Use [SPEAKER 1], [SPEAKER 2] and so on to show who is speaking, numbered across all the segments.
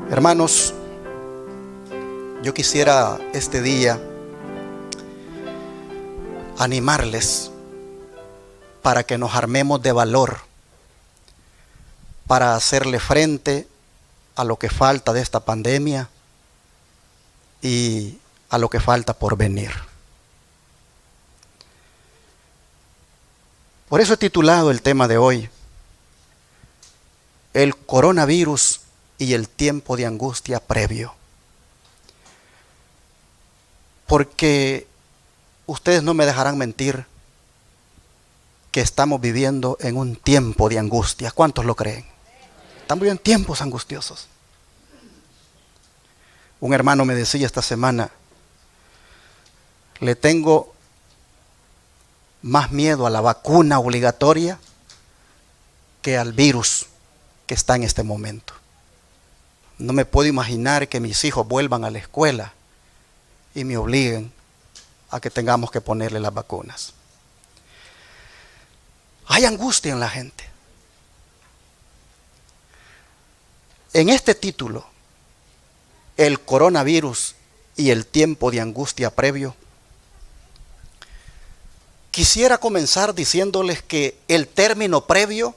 [SPEAKER 1] Hermanos, yo quisiera este día animarles para que nos armemos de valor para hacerle frente a lo que falta de esta pandemia y a lo que falta por venir. Por eso he titulado el tema de hoy: el coronavirus y el tiempo de angustia previo. Porque ustedes no me dejarán mentir que estamos viviendo en un tiempo de angustia. ¿Cuántos lo creen? Estamos viviendo tiempos angustiosos. Un hermano me decía esta semana: le tengo más miedo a la vacuna obligatoria que al virus que está en este momento. No me puedo imaginar que mis hijos vuelvan a la escuela y me obliguen a que tengamos que ponerle las vacunas. Hay angustia en la gente. En este título, el coronavirus y el tiempo de angustia previo, quisiera comenzar diciéndoles que el término previo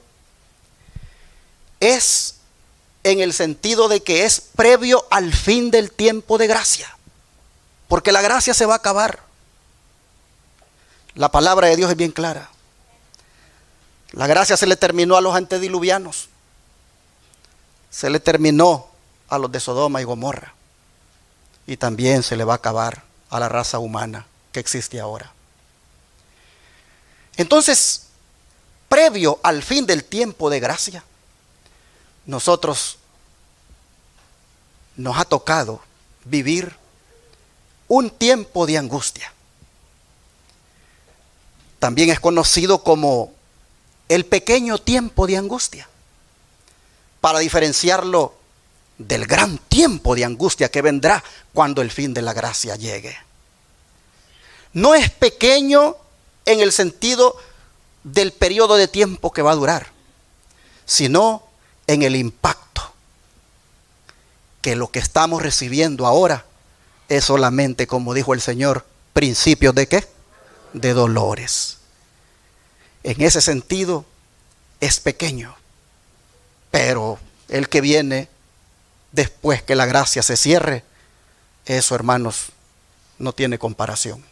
[SPEAKER 1] es en el sentido de que es previo al fin del tiempo de gracia, porque la gracia se va a acabar. La palabra de Dios es bien clara. La gracia se le terminó a los antediluvianos, se le terminó a los de Sodoma y Gomorra, y también se le va a acabar a la raza humana que existe ahora. Entonces, previo al fin del tiempo de gracia, nosotros nos ha tocado vivir un tiempo de angustia. También es conocido como el pequeño tiempo de angustia, para diferenciarlo del gran tiempo de angustia que vendrá cuando el fin de la gracia llegue. No es pequeño en el sentido del periodo de tiempo que va a durar, sino en el impacto, que lo que estamos recibiendo ahora es solamente, como dijo el Señor, principios ¿de qué? De dolores. En ese sentido es pequeño, pero el que viene después que la gracia se cierre, eso, hermanos, no tiene comparación.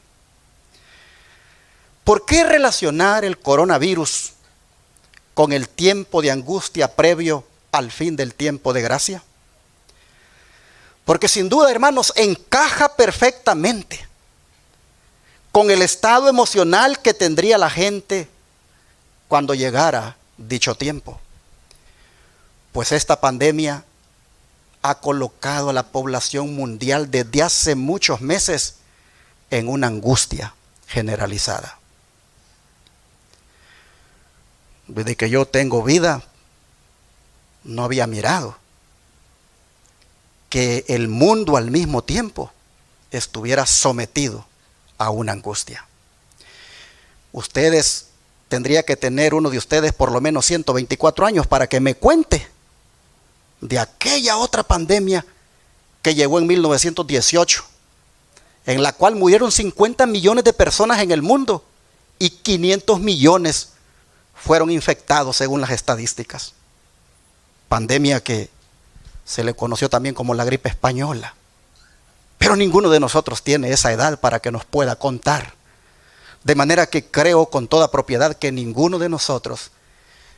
[SPEAKER 1] ¿Por qué relacionar el coronavirus con el tiempo de angustia previo al fin del tiempo de gracia? Porque sin duda, hermanos, encaja perfectamente con el estado emocional que tendría la gente cuando llegara dicho tiempo. Pues esta pandemia ha colocado a la población mundial desde hace muchos meses en una angustia generalizada. Desde que yo tengo vida, no había mirado que el mundo al mismo tiempo estuviera sometido a una angustia. Ustedes, tendría que tener uno de ustedes por lo menos 124 años para que me cuente de aquella otra pandemia que llegó en 1918, en la cual murieron 50 millones de personas en el mundo y 500 millones fueron infectados según las estadísticas. Pandemia que se le conoció también como la gripe española. Pero ninguno de nosotros tiene esa edad para que nos pueda contar. De manera que creo con toda propiedad que ninguno de nosotros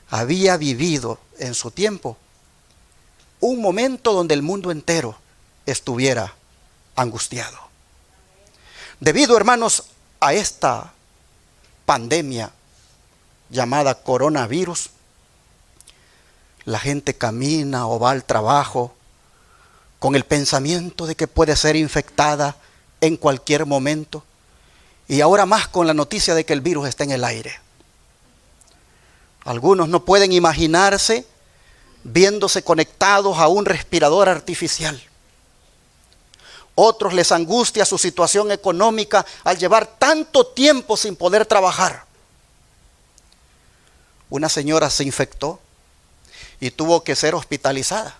[SPEAKER 1] había vivido en su tiempo un momento donde el mundo entero estuviera angustiado. Debido, hermanos, a esta pandemia llamada coronavirus, la gente camina o va al trabajo con el pensamiento de que puede ser infectada en cualquier momento, y ahora más con la noticia de que el virus está en el aire. Algunos no pueden imaginarse viéndose conectados a un respirador artificial. Otros les angustia su situación económica al llevar tanto tiempo sin poder trabajar. Una señora se infectó y tuvo que ser hospitalizada.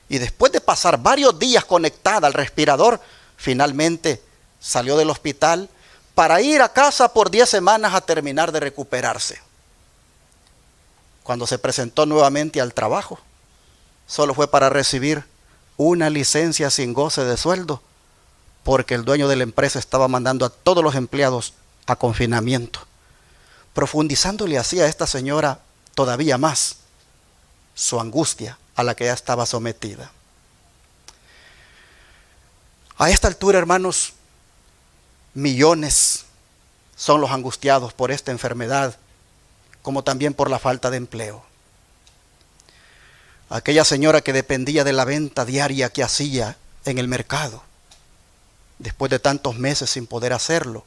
[SPEAKER 1] Y después de pasar varios días conectada al respirador, finalmente salió del hospital para ir a casa por 10 semanas a terminar de recuperarse. Cuando se presentó nuevamente al trabajo, solo fue para recibir una licencia sin goce de sueldo, porque el dueño de la empresa estaba mandando a todos los empleados a confinamiento, profundizándole así a esta señora todavía más su angustia a la que ya estaba sometida. A esta altura, hermanos, millones son los angustiados por esta enfermedad, como también por la falta de empleo. Aquella señora que dependía de la venta diaria que hacía en el mercado, después de tantos meses sin poder hacerlo,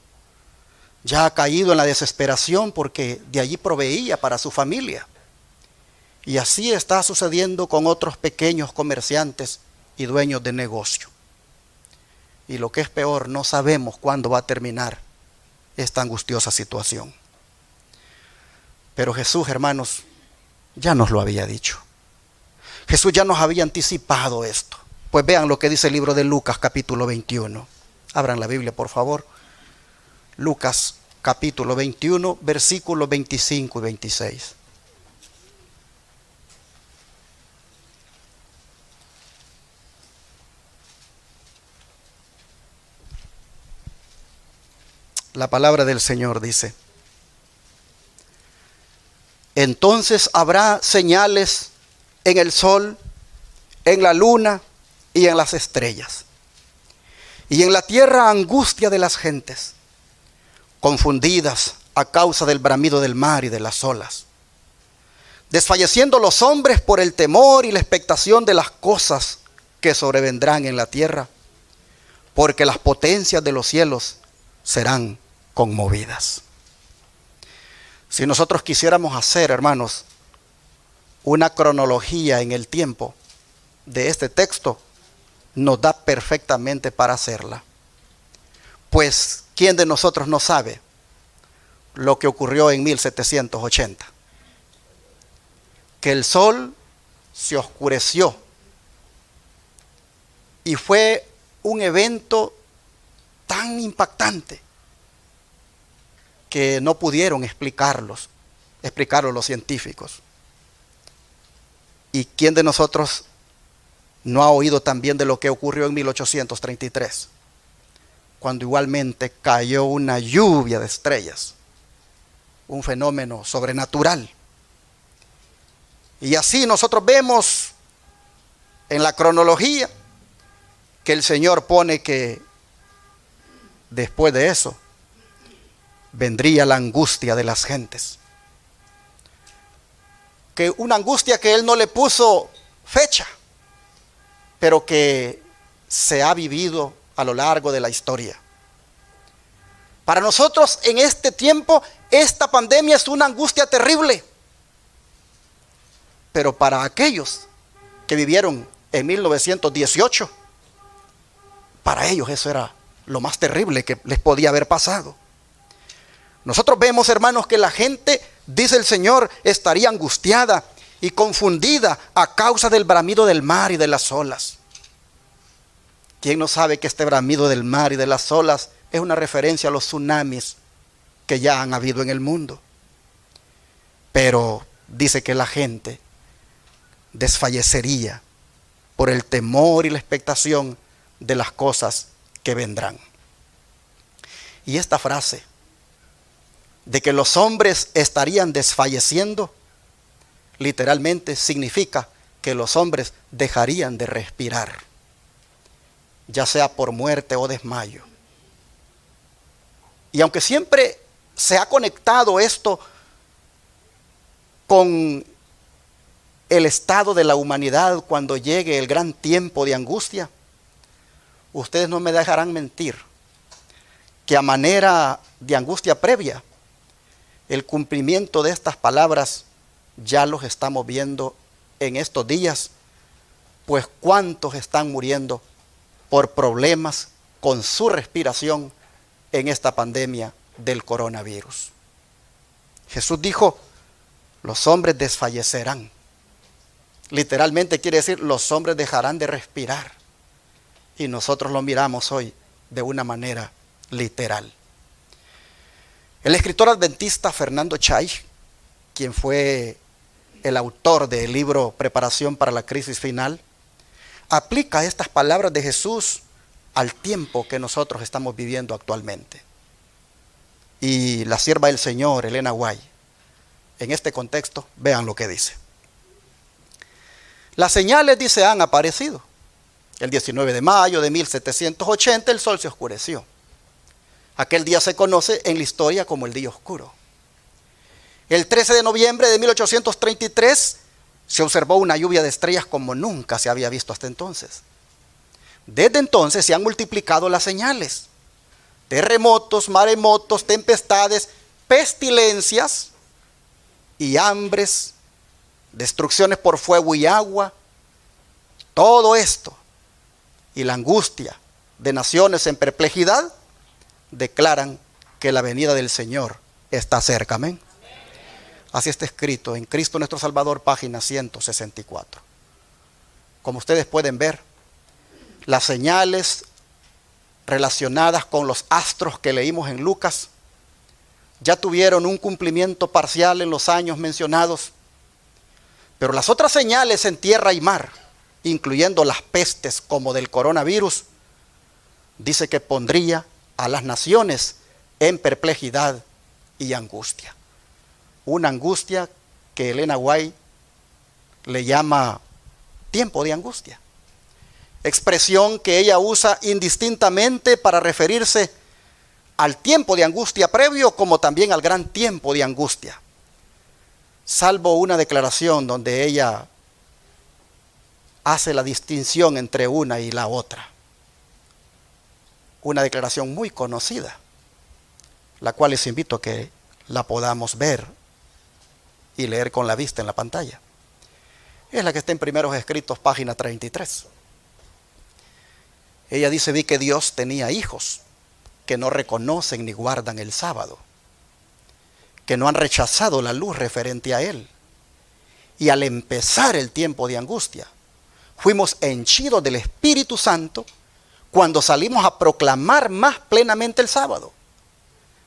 [SPEAKER 1] ya ha caído en la desesperación porque de allí proveía para su familia. Y así está sucediendo con otros pequeños comerciantes y dueños de negocio. Y lo que es peor, no sabemos cuándo va a terminar esta angustiosa situación. Pero Jesús, hermanos, ya nos lo había dicho. Jesús ya nos había anticipado esto. Pues vean lo que dice el libro de Lucas, capítulo 21. Abran la Biblia, por favor. Lucas, capítulo 21, versículos 25 y 26. La palabra del Señor dice: entonces habrá señales en el sol, en la luna y en las estrellas. Y en la tierra angustia de las gentes, confundidas a causa del bramido del mar y de las olas. Desfalleciendo los hombres por el temor y la expectación de las cosas que sobrevendrán en la tierra, porque las potencias de los cielos serán conmovidas. Si nosotros quisiéramos hacer, hermanos, una cronología en el tiempo de este texto, nos da perfectamente para hacerla. Pues, ¿quién de nosotros no sabe lo que ocurrió en 1780? Que el sol se oscureció y fue un evento tan impactante que no pudieron explicarlo los científicos. ¿Y quién de nosotros no ha oído también de lo que ocurrió en 1833? Cuando igualmente cayó una lluvia de estrellas, un fenómeno sobrenatural. Y así nosotros vemos en la cronología que el Señor pone que después de eso vendría la angustia de las gentes. Que una angustia que Él no le puso fecha, pero que se ha vivido a lo largo de la historia. Para nosotros en este tiempo, esta pandemia es una angustia terrible. Pero para aquellos que vivieron en 1918, para ellos eso era lo más terrible que les podía haber pasado. Nosotros vemos, hermanos, que la gente, dice el Señor, estaría angustiada y confundida a causa del bramido del mar y de las olas. ¿Quién no sabe que este bramido del mar y de las olas es una referencia a los tsunamis que ya han habido en el mundo? Pero dice que la gente desfallecería por el temor y la expectación de las cosas que vendrán. Y esta frase de que los hombres estarían desfalleciendo, literalmente significa que los hombres dejarían de respirar, ya sea por muerte o desmayo. Y aunque siempre se ha conectado esto con el estado de la humanidad cuando llegue el gran tiempo de angustia, ustedes no me dejarán mentir que a manera de angustia previa, el cumplimiento de estas palabras ya los estamos viendo en estos días, pues cuántos están muriendo por problemas con su respiración en esta pandemia del coronavirus. Jesús dijo: los hombres desfallecerán. Literalmente quiere decir los hombres dejarán de respirar. Y nosotros lo miramos hoy de una manera literal. El escritor adventista Fernando Chay, quien fue el autor del libro Preparación para la Crisis Final, aplica estas palabras de Jesús al tiempo que nosotros estamos viviendo actualmente. Y la sierva del Señor, Elena White, en este contexto, vean lo que dice. Las señales, dice, han aparecido. El 19 de mayo de 1780 el sol se oscureció. Aquel día se conoce en la historia como el día oscuro. El 13 de noviembre de 1833 se observó una lluvia de estrellas como nunca se había visto hasta entonces. Desde entonces se han multiplicado las señales. Terremotos, maremotos, tempestades, pestilencias y hambres, destrucciones por fuego y agua. Todo esto y la angustia de naciones en perplejidad declaran que la venida del Señor está cerca. Amén. Así está escrito en Cristo nuestro Salvador, página 164. Como ustedes pueden ver, las señales relacionadas con los astros que leímos en Lucas ya tuvieron un cumplimiento parcial en los años mencionados, pero las otras señales en tierra y mar, incluyendo las pestes como del coronavirus, dice que pondría a las naciones en perplejidad y angustia. Una angustia que Elena White le llama tiempo de angustia. Expresión que ella usa indistintamente para referirse al tiempo de angustia previo como también al gran tiempo de angustia. Salvo una declaración donde ella hace la distinción entre una y la otra. Una declaración muy conocida, la cual les invito a que la podamos ver y leer con la vista en la pantalla. Es la que está en Primeros Escritos, página 33. Ella dice: vi que Dios tenía hijos que no reconocen ni guardan el sábado, que no han rechazado la luz referente a él. Y al empezar el tiempo de angustia, fuimos henchidos del Espíritu Santo cuando salimos a proclamar más plenamente el sábado.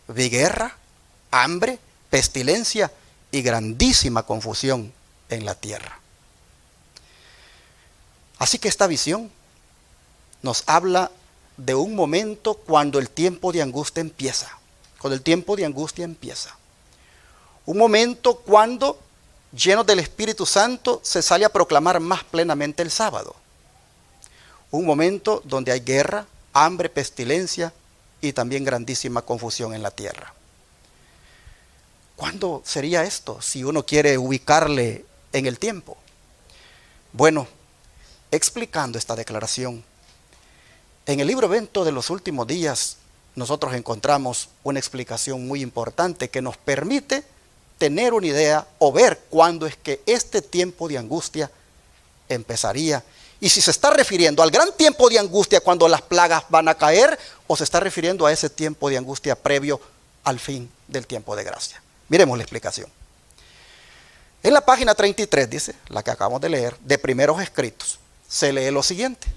[SPEAKER 1] Vi guerra, hambre, pestilencia y grandísima confusión en la tierra. Así que esta visión nos habla de un momento cuando el tiempo de angustia empieza. Cuando el tiempo de angustia empieza. Un momento cuando, llenos del Espíritu Santo, se sale a proclamar más plenamente el sábado. Un momento donde hay guerra, hambre, pestilencia y también grandísima confusión en la tierra. ¿Cuándo sería esto si uno quiere ubicarle en el tiempo? Bueno, explicando esta declaración, en el libro Evento de los Últimos Días nosotros encontramos una explicación muy importante que nos permite tener una idea o ver cuándo es que este tiempo de angustia empezaría. Y si se está refiriendo al gran tiempo de angustia cuando las plagas van a caer, o se está refiriendo a ese tiempo de angustia previo al fin del tiempo de gracia. Miremos la explicación. En la página 33, dice, la que acabamos de leer, de Primeros Escritos, se lee lo siguiente: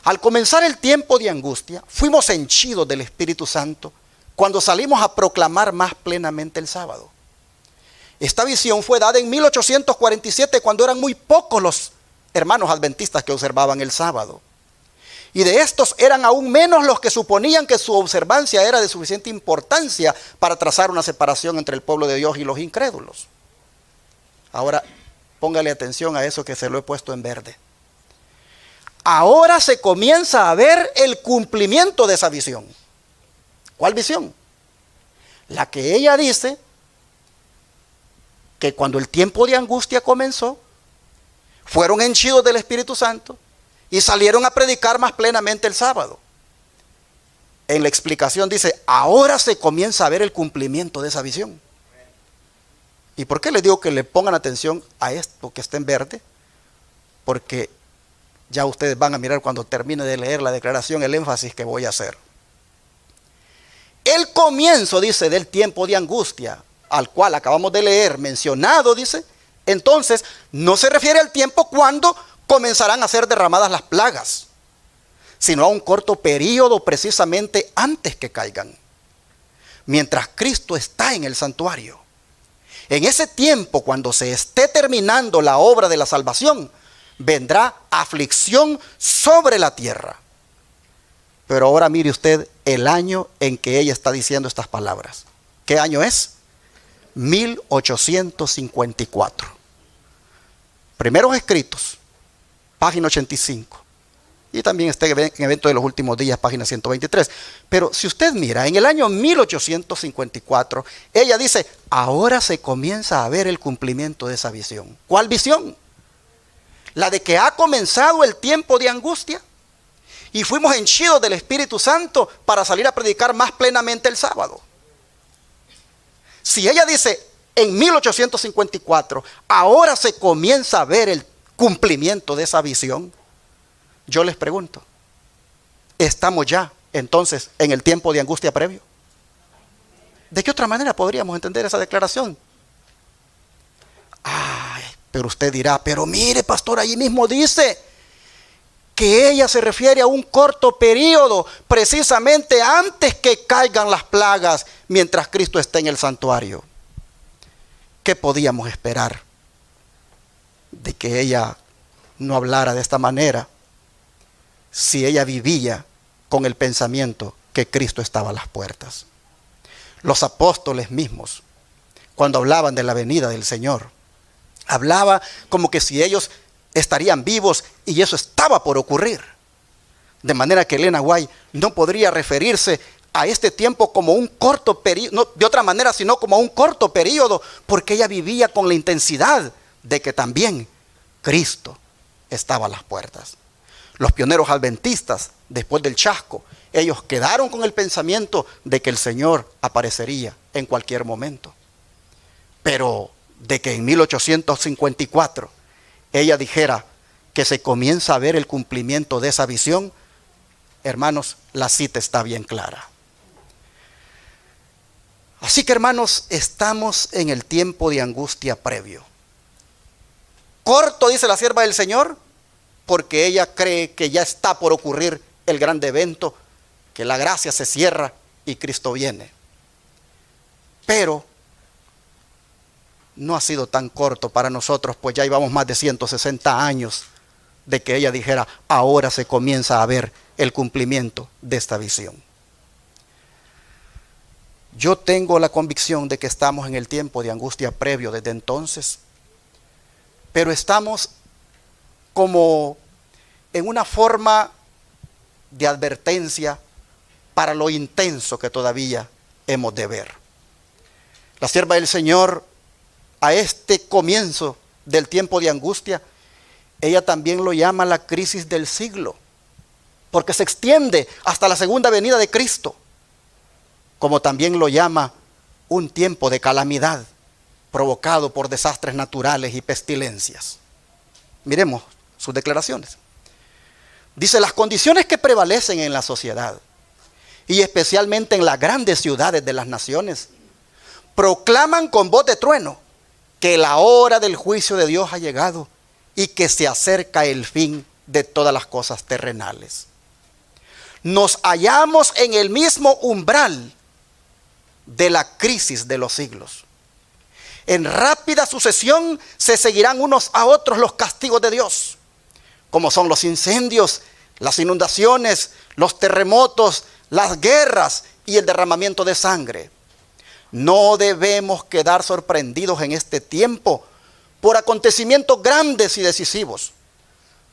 [SPEAKER 1] al comenzar el tiempo de angustia, fuimos henchidos del Espíritu Santo cuando salimos a proclamar más plenamente el sábado. Esta visión fue dada en 1847, cuando eran muy pocos los hermanos adventistas que observaban el sábado. Y de estos eran aún menos los que suponían que su observancia era de suficiente importancia para trazar una separación entre el pueblo de Dios y los incrédulos. Ahora, póngale atención a eso que se lo he puesto en verde. Ahora se comienza a ver el cumplimiento de esa visión. ¿Cuál visión? La que ella dice que cuando el tiempo de angustia comenzó, fueron henchidos del Espíritu Santo y salieron a predicar más plenamente el sábado. En la explicación dice: ahora se comienza a ver el cumplimiento de esa visión. ¿Y por qué les digo que le pongan atención a esto que está en verde? Porque ya ustedes van a mirar cuando termine de leer la declaración el énfasis que voy a hacer. El comienzo, dice, del tiempo de angustia, al cual acabamos de leer, mencionado, dice, Entonces, no se refiere al tiempo cuando comenzarán a ser derramadas las plagas, sino a un corto periodo precisamente antes que caigan, mientras Cristo está en el santuario. En ese tiempo, cuando se esté terminando la obra de la salvación, vendrá aflicción sobre la tierra. Pero ahora mire usted el año en que ella está diciendo estas palabras. ¿Qué año es? 1854. Primeros escritos, página 85. Y también este evento de los últimos días, página 123. Pero si usted mira, en el año 1854, ella dice, ahora se comienza a ver el cumplimiento de esa visión. ¿Cuál visión? La de que ha comenzado el tiempo de angustia y fuimos henchidos del Espíritu Santo para salir a predicar más plenamente el sábado. Si ella dice en 1854, ahora se comienza a ver el cumplimiento de esa visión, yo les pregunto, ¿estamos ya entonces en el tiempo de angustia previo? ¿De qué otra manera podríamos entender esa declaración? Ay, pero usted dirá, pero mire, pastor, allí mismo dice que ella se refiere a un corto periodo, precisamente antes que caigan las plagas, mientras Cristo está en el santuario. ¿Qué podíamos esperar de que ella no hablara de esta manera si ella vivía con el pensamiento que Cristo estaba a las puertas? Los apóstoles mismos, cuando hablaban de la venida del Señor, hablaba como que si ellos estarían vivos y eso estaba por ocurrir. De manera que Elena White no podría referirse a este tiempo como un corto periodo, no de otra manera, sino como un corto periodo, porque ella vivía con la intensidad de que también Cristo estaba a las puertas. Los pioneros adventistas, después del chasco, ellos quedaron con el pensamiento de que el Señor aparecería en cualquier momento. Pero de que en 1854 ella dijera que se comienza a ver el cumplimiento de esa visión, hermanos, la cita está bien clara. Así que, hermanos, estamos en el tiempo de angustia previo. Corto, dice la sierva del Señor, porque ella cree que ya está por ocurrir el gran evento, que la gracia se cierra y Cristo viene. Pero no ha sido tan corto para nosotros, pues ya llevamos más de 160 años de que ella dijera, ahora se comienza a ver el cumplimiento de esta visión. Yo tengo la convicción de que estamos en el tiempo de angustia previo desde entonces, pero estamos como en una forma de advertencia para lo intenso que todavía hemos de ver. La sierva del Señor, a este comienzo del tiempo de angustia, ella también lo llama la crisis del siglo, porque se extiende hasta la segunda venida de Cristo, como también lo llama un tiempo de calamidad provocado por desastres naturales y pestilencias. Miremos sus declaraciones. Dice, las condiciones que prevalecen en la sociedad, y especialmente en las grandes ciudades de las naciones, proclaman con voz de trueno que la hora del juicio de Dios ha llegado y que se acerca el fin de todas las cosas terrenales. Nos hallamos en el mismo umbral de la crisis de los siglos. En rápida sucesión se seguirán unos a otros los castigos de Dios, como son los incendios, las inundaciones, los terremotos, las guerras y el derramamiento de sangre. No debemos quedar sorprendidos en este tiempo por acontecimientos grandes y decisivos,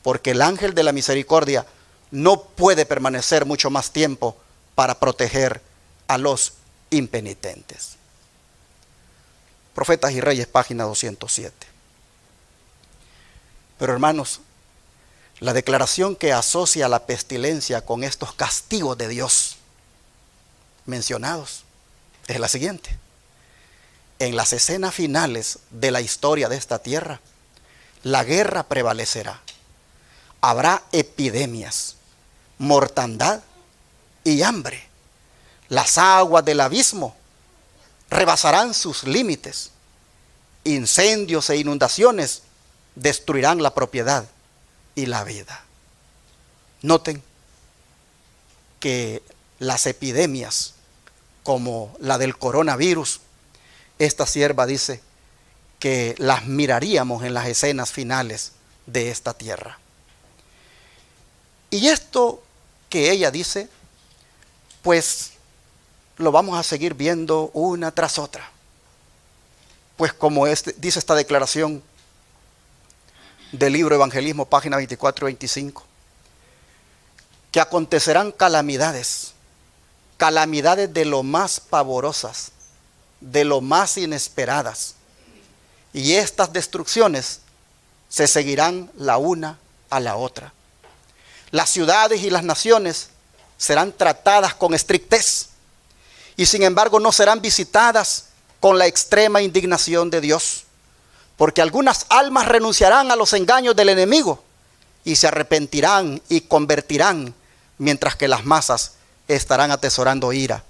[SPEAKER 1] porque el ángel de la misericordia no puede permanecer mucho más tiempo para proteger a los impenitentes. Profetas y Reyes, página 207. Pero, hermanos, la declaración que asocia la pestilencia con estos castigos de Dios mencionados es la siguiente. En las escenas finales de la historia de esta tierra, la guerra prevalecerá. Habrá epidemias, mortandad y hambre. Las aguas del abismo rebasarán sus límites incendios e inundaciones destruirán la propiedad y la vida. Noten que las epidemias como la del coronavirus, esta sierva dice que las miraríamos en las escenas finales de esta tierra. Y esto que ella dice, pues lo vamos a seguir viendo una tras otra. Pues como dice esta declaración del libro Evangelismo, página 24 y 25, que acontecerán calamidades, calamidades de lo más pavorosas, de lo más inesperadas. Y estas destrucciones se seguirán la una a la otra. Las ciudades y las naciones serán tratadas con estrictez y sin embargo no serán visitadas con la extrema indignación de Dios, porque algunas almas renunciarán a los engaños del enemigo y se arrepentirán y convertirán, mientras que las masas estarán atesorando ira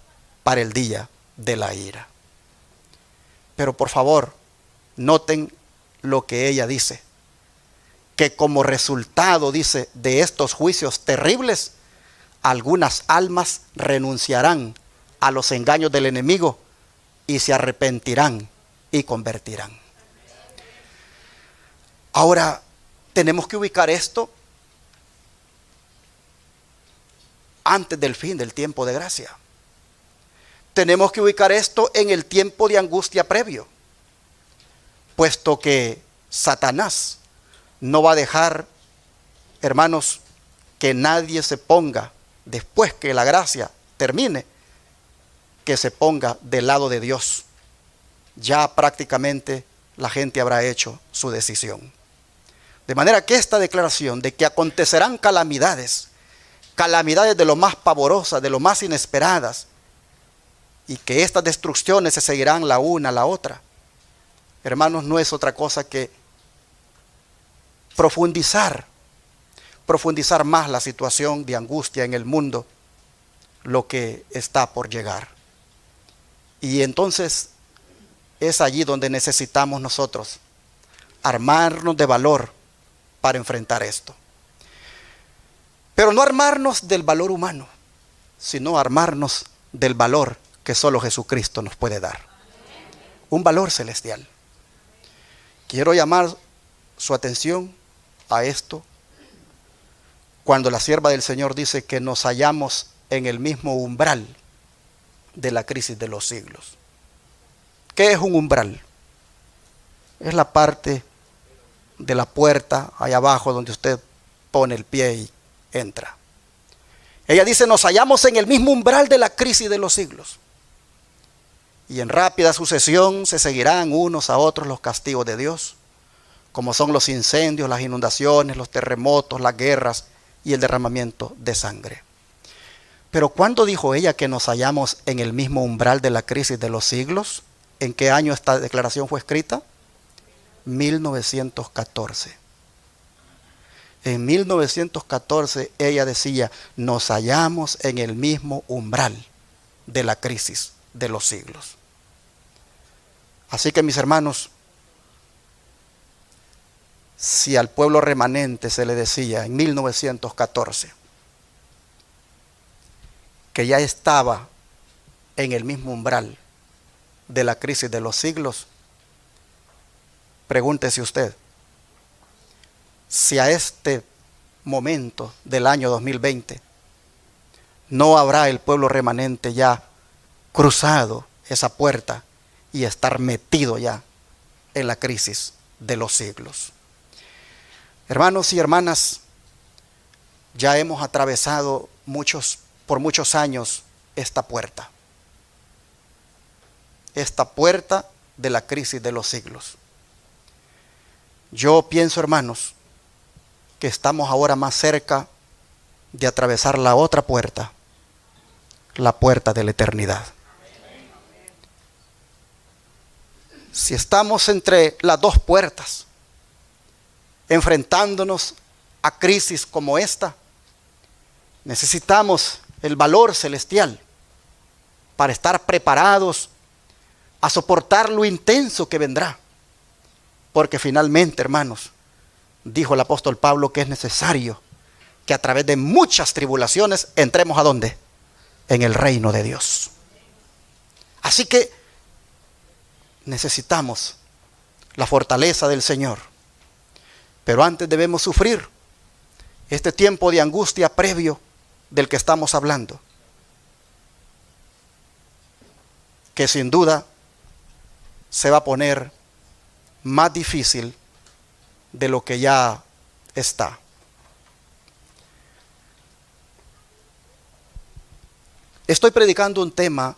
[SPEAKER 1] para el día de la ira. Pero por favor, noten lo que ella dice, que como resultado, dice, de estos juicios terribles, algunas almas renunciarán a los engaños del enemigo y se arrepentirán y convertirán. Ahora, tenemos que ubicar esto antes del fin del tiempo de gracia. Tenemos que ubicar esto en el tiempo de angustia previo, puesto que Satanás no va a dejar, hermanos, que nadie se ponga, después que la gracia termine, que se ponga del lado de Dios. Ya prácticamente la gente habrá hecho su decisión. De manera que esta declaración de que acontecerán calamidades, calamidades de lo más pavorosas, de lo más inesperadas, y que estas destrucciones se seguirán la una a la otra, hermanos, no es otra cosa que profundizar más la situación de angustia en el mundo, lo que está por llegar. Y entonces es allí donde necesitamos nosotros armarnos de valor para enfrentar esto. Pero no armarnos del valor humano, sino armarnos del valor que solo Jesucristo nos puede dar. Un valor celestial. Quiero llamar su atención a esto cuando la sierva del Señor dice que nos hallamos en el mismo umbral de la crisis de los siglos. ¿Qué es un umbral? Es la parte de la puerta allá abajo donde usted pone el pie y entra. Ella dice, nos hallamos en el mismo umbral de la crisis de los siglos. Y en rápida sucesión se seguirán unos a otros los castigos de Dios, como son los incendios, las inundaciones, los terremotos, las guerras y el derramamiento de sangre. Pero ¿cuándo dijo ella que nos hallamos en el mismo umbral de la crisis de los siglos? ¿En qué año esta declaración fue escrita? 1914. En 1914 ella decía, nos hallamos en el mismo umbral de la crisis de los siglos. Así que mis hermanos, si al pueblo remanente se le decía en 1914 que ya estaba en el mismo umbral de la crisis de los siglos, pregúntese usted, si a este momento del año 2020 no habrá el pueblo remanente ya cruzado esa puerta y estar metido ya en la crisis de los siglos. Hermanos y hermanas, ya hemos atravesado por muchos años esta puerta de la crisis de los siglos. Yo pienso, hermanos, que estamos ahora más cerca de atravesar la otra puerta, la puerta de la eternidad. Si estamos entre las dos puertas, enfrentándonos a crisis como esta, necesitamos el valor celestial para estar preparados a soportar lo intenso que vendrá. Porque finalmente, hermanos, dijo el apóstol Pablo que es necesario que a través de muchas tribulaciones entremos ¿a dónde? En el reino de Dios. Así que necesitamos la fortaleza del Señor. Pero antes debemos sufrir este tiempo de angustia previo del que estamos hablando, que sin duda se va a poner más difícil de lo que ya está. Estoy predicando un tema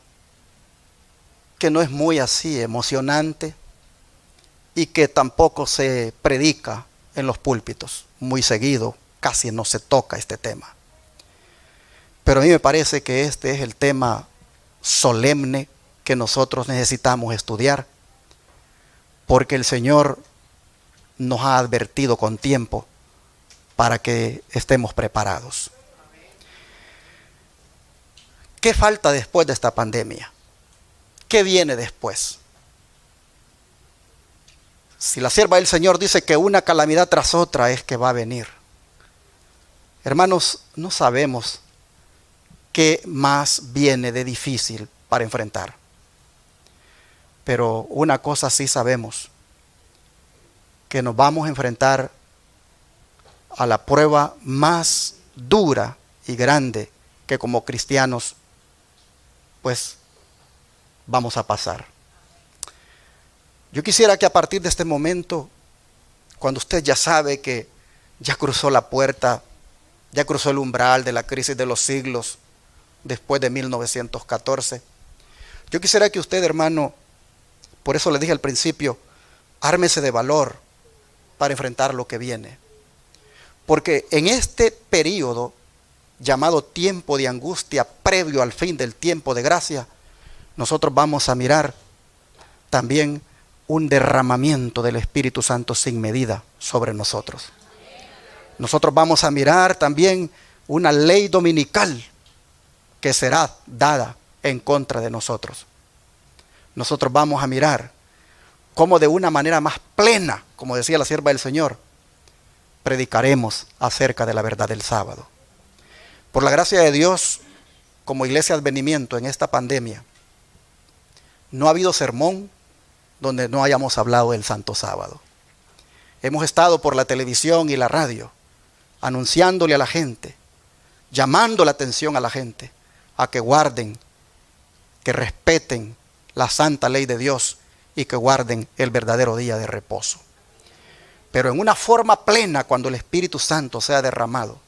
[SPEAKER 1] que no es muy así emocionante y que tampoco se predica en los púlpitos muy seguido, casi no se toca este tema. Pero a mí me parece que este es el tema solemne que nosotros necesitamos estudiar, porque el Señor nos ha advertido con tiempo para que estemos preparados. ¿Qué falta después de esta pandemia? ¿Qué viene después? Si la sierva del Señor dice que una calamidad tras otra es que va a venir, hermanos, no sabemos qué más viene de difícil para enfrentar. Pero una cosa sí sabemos, que nos vamos a enfrentar a la prueba más dura y grande que como cristianos pues vamos a pasar. Yo quisiera que a partir de este momento, cuando usted ya sabe que ya cruzó la puerta, ya cruzó el umbral de la crisis de los siglos después de 1914, yo quisiera que usted, hermano, por eso le dije al principio, ármese de valor para enfrentar lo que viene. Porque en este periodo llamado tiempo de angustia previo al fin del tiempo de gracia, nosotros vamos a mirar también un derramamiento del Espíritu Santo sin medida sobre nosotros. Nosotros vamos a mirar también una ley dominical que será dada en contra de nosotros. Nosotros vamos a mirar cómo de una manera más plena, como decía la sierva del Señor, predicaremos acerca de la verdad del sábado. Por la gracia de Dios, como Iglesia Advenimiento en esta pandemia, no ha habido sermón donde no hayamos hablado del Santo Sábado. Hemos estado por la televisión y la radio, anunciándole a la gente, llamando la atención a la gente, a que guarden, que respeten la santa ley de Dios y que guarden el verdadero día de reposo. Pero en una forma plena, cuando el Espíritu Santo sea derramado,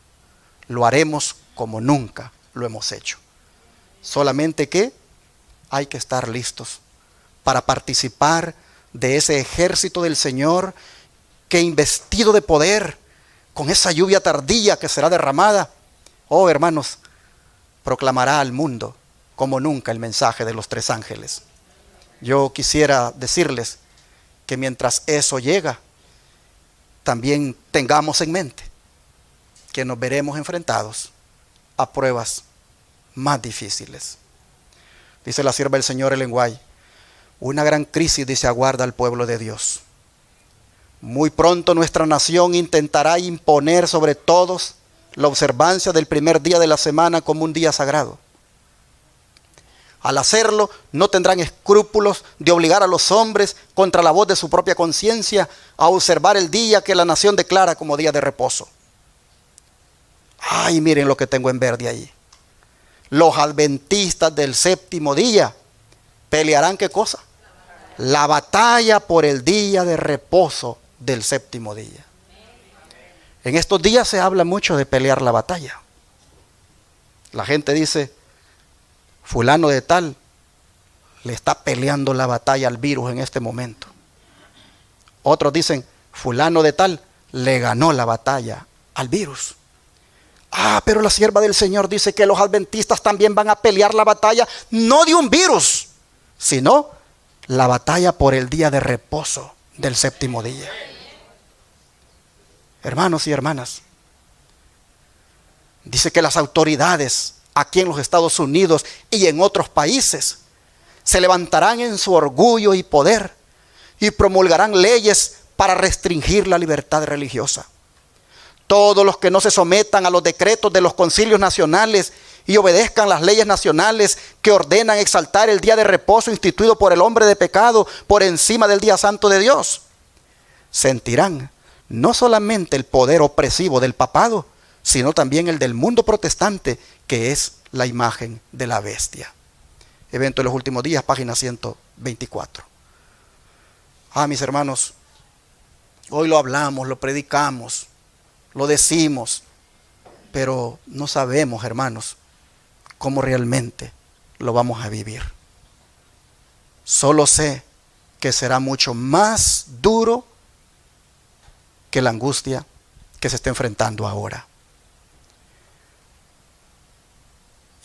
[SPEAKER 1] lo haremos como nunca lo hemos hecho. Solamente que hay que estar listos para participar de ese ejército del Señor que, investido de poder, con esa lluvia tardía que será derramada, oh hermanos, proclamará al mundo como nunca el mensaje de los 3 ángeles. Yo quisiera decirles que mientras eso llega, también tengamos en mente que nos veremos enfrentados a pruebas más difíciles. Dice la sierva del Señor Ellen White, una gran crisis, dice, aguarda al pueblo de Dios. Muy pronto nuestra nación intentará imponer sobre todos la observancia del primer día de la semana como un día sagrado. Al hacerlo, no tendrán escrúpulos de obligar a los hombres, contra la voz de su propia conciencia, a observar el día que la nación declara como día de reposo. Ay, miren lo que tengo en verde ahí. Los adventistas del 7º día pelearán, ¿qué cosa? La batalla por el día de reposo del 7º día. En estos días se habla mucho de pelear la batalla. La gente dice, fulano de tal le está peleando la batalla al virus en este momento. Otros dicen, fulano de tal le ganó la batalla al virus. Ah, pero la sierva del Señor dice que los adventistas también van a pelear la batalla, no de un virus, sino la batalla por el día de reposo del 7º día. Hermanos y hermanas, dice que las autoridades aquí en los Estados Unidos y en otros países se levantarán en su orgullo y poder y promulgarán leyes para restringir la libertad religiosa. Todos los que no se sometan a los decretos de los concilios nacionales y obedezcan las leyes nacionales que ordenan exaltar el día de reposo instituido por el hombre de pecado por encima del día santo de Dios, sentirán no solamente el poder opresivo del papado, sino también el del mundo protestante, que es la imagen de la bestia. Evento de los últimos días, página 124. Mis hermanos, hoy lo hablamos, lo predicamos, lo decimos, pero no sabemos, hermanos, cómo realmente lo vamos a vivir. Solo sé que será mucho más duro que la angustia que se está enfrentando ahora.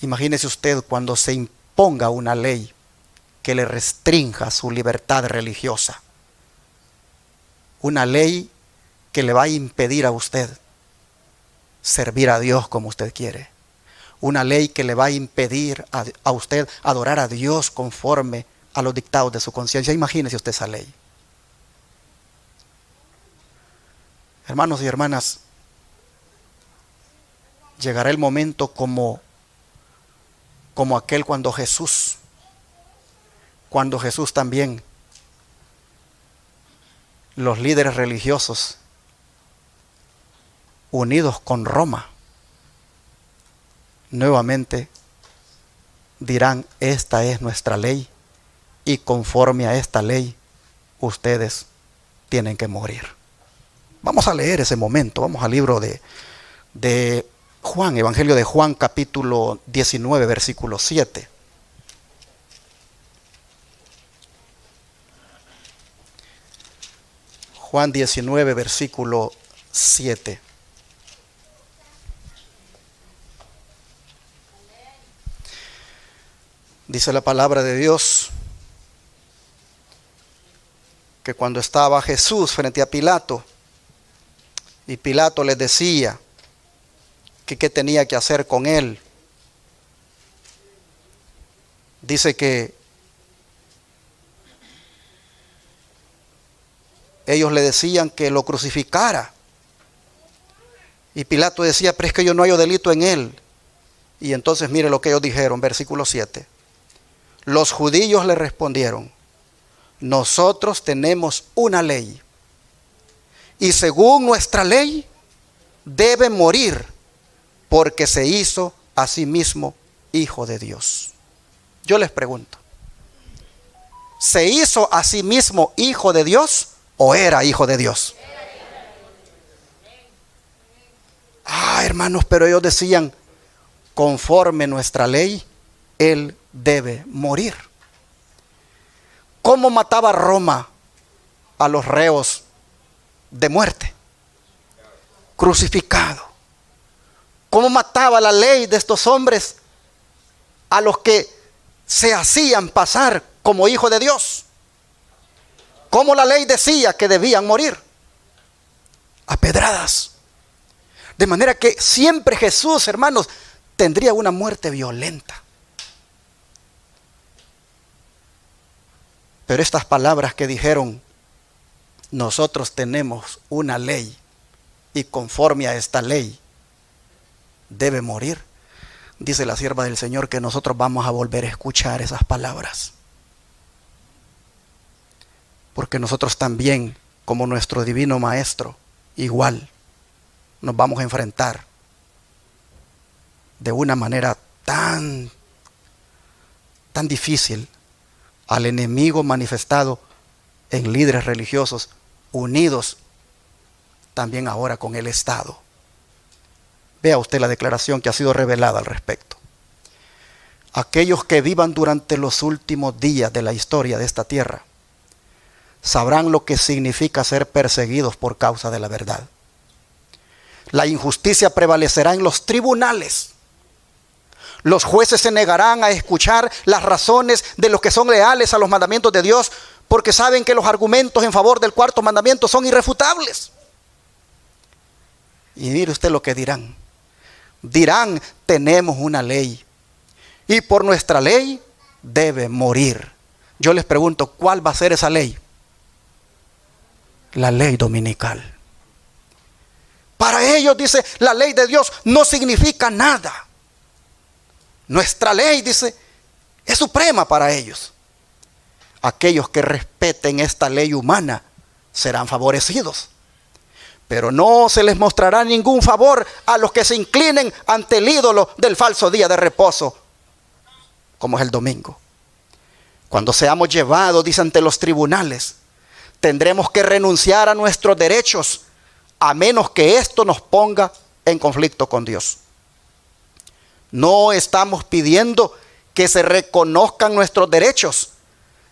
[SPEAKER 1] Imagínese usted cuando se imponga una ley que le restrinja su libertad religiosa. Una ley que le va a impedir a usted servir a Dios como usted quiere. Una ley que le va a impedir a usted adorar a Dios conforme a los dictados de su conciencia. Imagínese usted esa ley. Hermanos y hermanas, llegará el momento como aquel cuando Jesús también, los líderes religiosos, unidos con Roma, nuevamente dirán: esta es nuestra ley y conforme a esta ley ustedes tienen que morir. Vamos a leer ese momento. Vamos al libro de Juan, Evangelio de Juan, capítulo 19, versículo 7. Juan 19, versículo 7. Dice la palabra de Dios que cuando estaba Jesús frente a Pilato, y Pilato les decía que qué tenía que hacer con él, dice que ellos le decían que lo crucificara. Y Pilato decía: pero es que yo no hallo delito en él. Y entonces mire lo que ellos dijeron, versículo 7. Los judíos le respondieron: nosotros tenemos una ley, y según nuestra ley debe morir, porque se hizo a sí mismo hijo de Dios. Yo les pregunto, ¿se hizo a sí mismo hijo de Dios o era hijo de Dios? Hermanos, pero ellos decían: conforme nuestra ley, él debe morir. ¿Cómo mataba Roma a los reos de muerte? Crucificado. ¿Cómo mataba la ley de estos hombres a los que se hacían pasar como hijos de Dios? ¿Cómo la ley decía que debían morir? A pedradas. De manera que siempre Jesús, hermanos, tendría una muerte violenta. Pero estas palabras que dijeron: nosotros tenemos una ley y conforme a esta ley debe morir, dice la sierva del Señor que nosotros vamos a volver a escuchar esas palabras. Porque nosotros también, como nuestro divino Maestro, igual nos vamos a enfrentar de una manera tan difícil al enemigo manifestado en líderes religiosos unidos también ahora con el Estado. Vea usted la declaración que ha sido revelada al respecto. Aquellos que vivan durante los últimos días de la historia de esta tierra sabrán lo que significa ser perseguidos por causa de la verdad. La injusticia prevalecerá en los tribunales. Los jueces se negarán a escuchar las razones de los que son leales a los mandamientos de Dios, porque saben que los argumentos en favor del cuarto mandamiento son irrefutables. Y mire usted lo que dirán. Dirán: tenemos una ley y por nuestra ley debe morir. Yo les pregunto: ¿cuál va a ser esa ley? la ley dominical. Para ellos, dice, la ley de Dios no significa nada. Nuestra ley, dice, es suprema para ellos. Aquellos que respeten esta ley humana serán favorecidos. Pero no se les mostrará ningún favor a los que se inclinen ante el ídolo del falso día de reposo, como es el domingo. Cuando seamos llevados, dice, ante los tribunales, tendremos que renunciar a nuestros derechos, a menos que esto nos ponga en conflicto con Dios. No estamos pidiendo que se reconozcan nuestros derechos,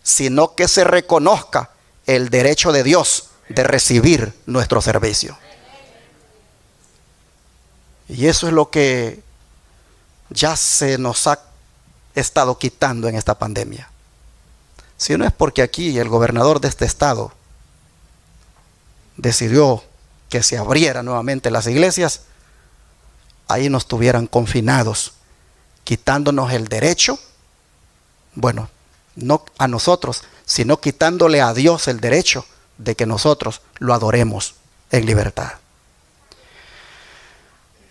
[SPEAKER 1] sino que se reconozca el derecho de Dios de recibir nuestro servicio. Y eso es lo que ya se nos ha estado quitando en esta pandemia. Si no es porque aquí el gobernador de este estado decidió que se abrieran nuevamente las iglesias, ahí nos tuvieran confinados, quitándonos el derecho, bueno, no a nosotros, sino quitándole a Dios el derecho de que nosotros lo adoremos en libertad.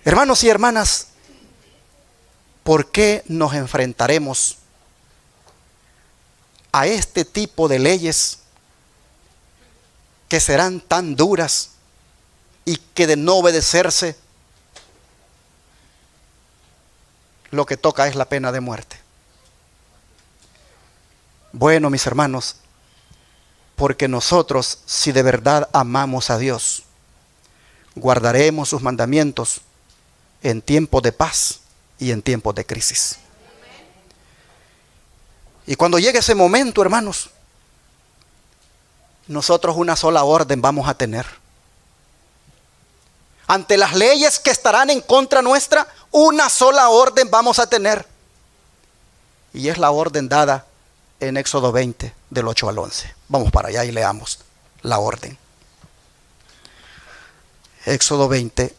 [SPEAKER 1] Hermanos y hermanas, ¿por qué nos enfrentaremos a este tipo de leyes que serán tan duras y que de no obedecerse lo que toca es la pena de muerte? Bueno, mis hermanos, porque nosotros, si de verdad amamos a Dios, guardaremos sus mandamientos en tiempos de paz y en tiempos de crisis. Y cuando llegue ese momento, hermanos, nosotros una sola orden vamos a tener. Ante las leyes que estarán en contra nuestra, una sola orden vamos a tener. Y es la orden dada en Éxodo 20, del 8 al 11. Vamos para allá y leamos la orden. Éxodo 20,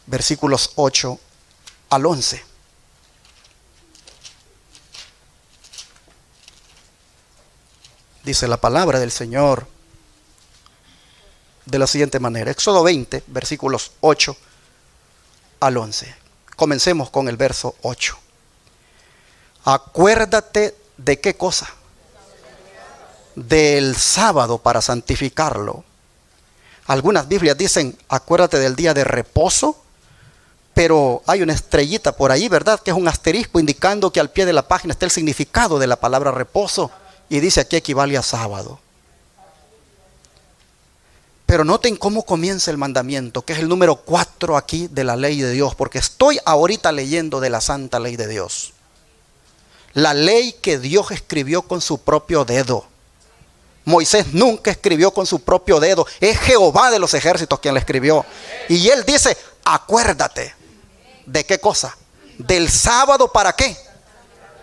[SPEAKER 1] versículos 8 al 11. Dice la palabra del Señor de la siguiente manera. Éxodo 20, versículos 8 al 11. Comencemos con el verso 8. Acuérdate de qué cosa. Del sábado para santificarlo. Algunas Biblias dicen acuérdate del día de reposo, pero hay una estrellita por ahí, ¿verdad? Que es un asterisco indicando que al pie de la página está el significado de la palabra reposo. Y dice aquí equivale a sábado. Pero noten cómo comienza el mandamiento, que es el número 4 aquí de la ley de Dios, porque estoy ahorita leyendo de la santa ley de Dios. La ley que Dios escribió con su propio dedo. Moisés nunca escribió con su propio dedo. Es Jehová de los ejércitos quien la escribió. Y él dice, acuérdate. ¿De qué cosa? Del sábado, ¿para qué?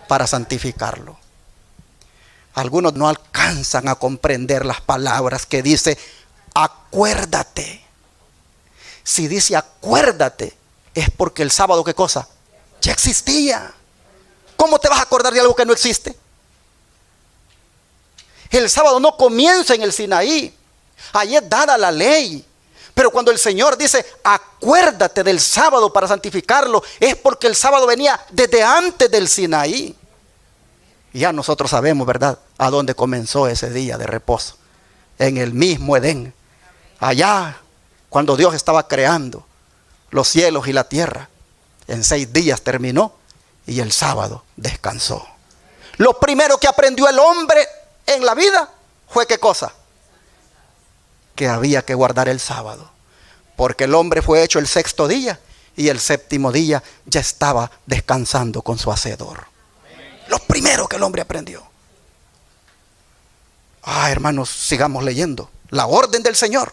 [SPEAKER 1] Para santificarlo. Algunos no alcanzan a comprender las palabras que dice acuérdate. Si dice acuérdate, es porque el sábado, ¿qué cosa? Ya existía. ¿Cómo te vas a acordar de algo que no existe? El sábado no comienza en el Sinaí. Ahí es dada la ley. Pero cuando el Señor dice acuérdate del sábado para santificarlo, es porque el sábado venía desde antes del Sinaí. Y ya nosotros sabemos, ¿verdad?, a dónde comenzó ese día de reposo. En el mismo Edén. Allá, cuando Dios estaba creando los cielos y la tierra, en 6 días terminó y el sábado descansó. Lo primero que aprendió el hombre en la vida fue ¿qué cosa? Que había que guardar el sábado. Porque el hombre fue hecho el 6º día y el 7º día ya estaba descansando con su hacedor. Lo primero que el hombre aprendió. Hermanos, sigamos leyendo. La orden del Señor.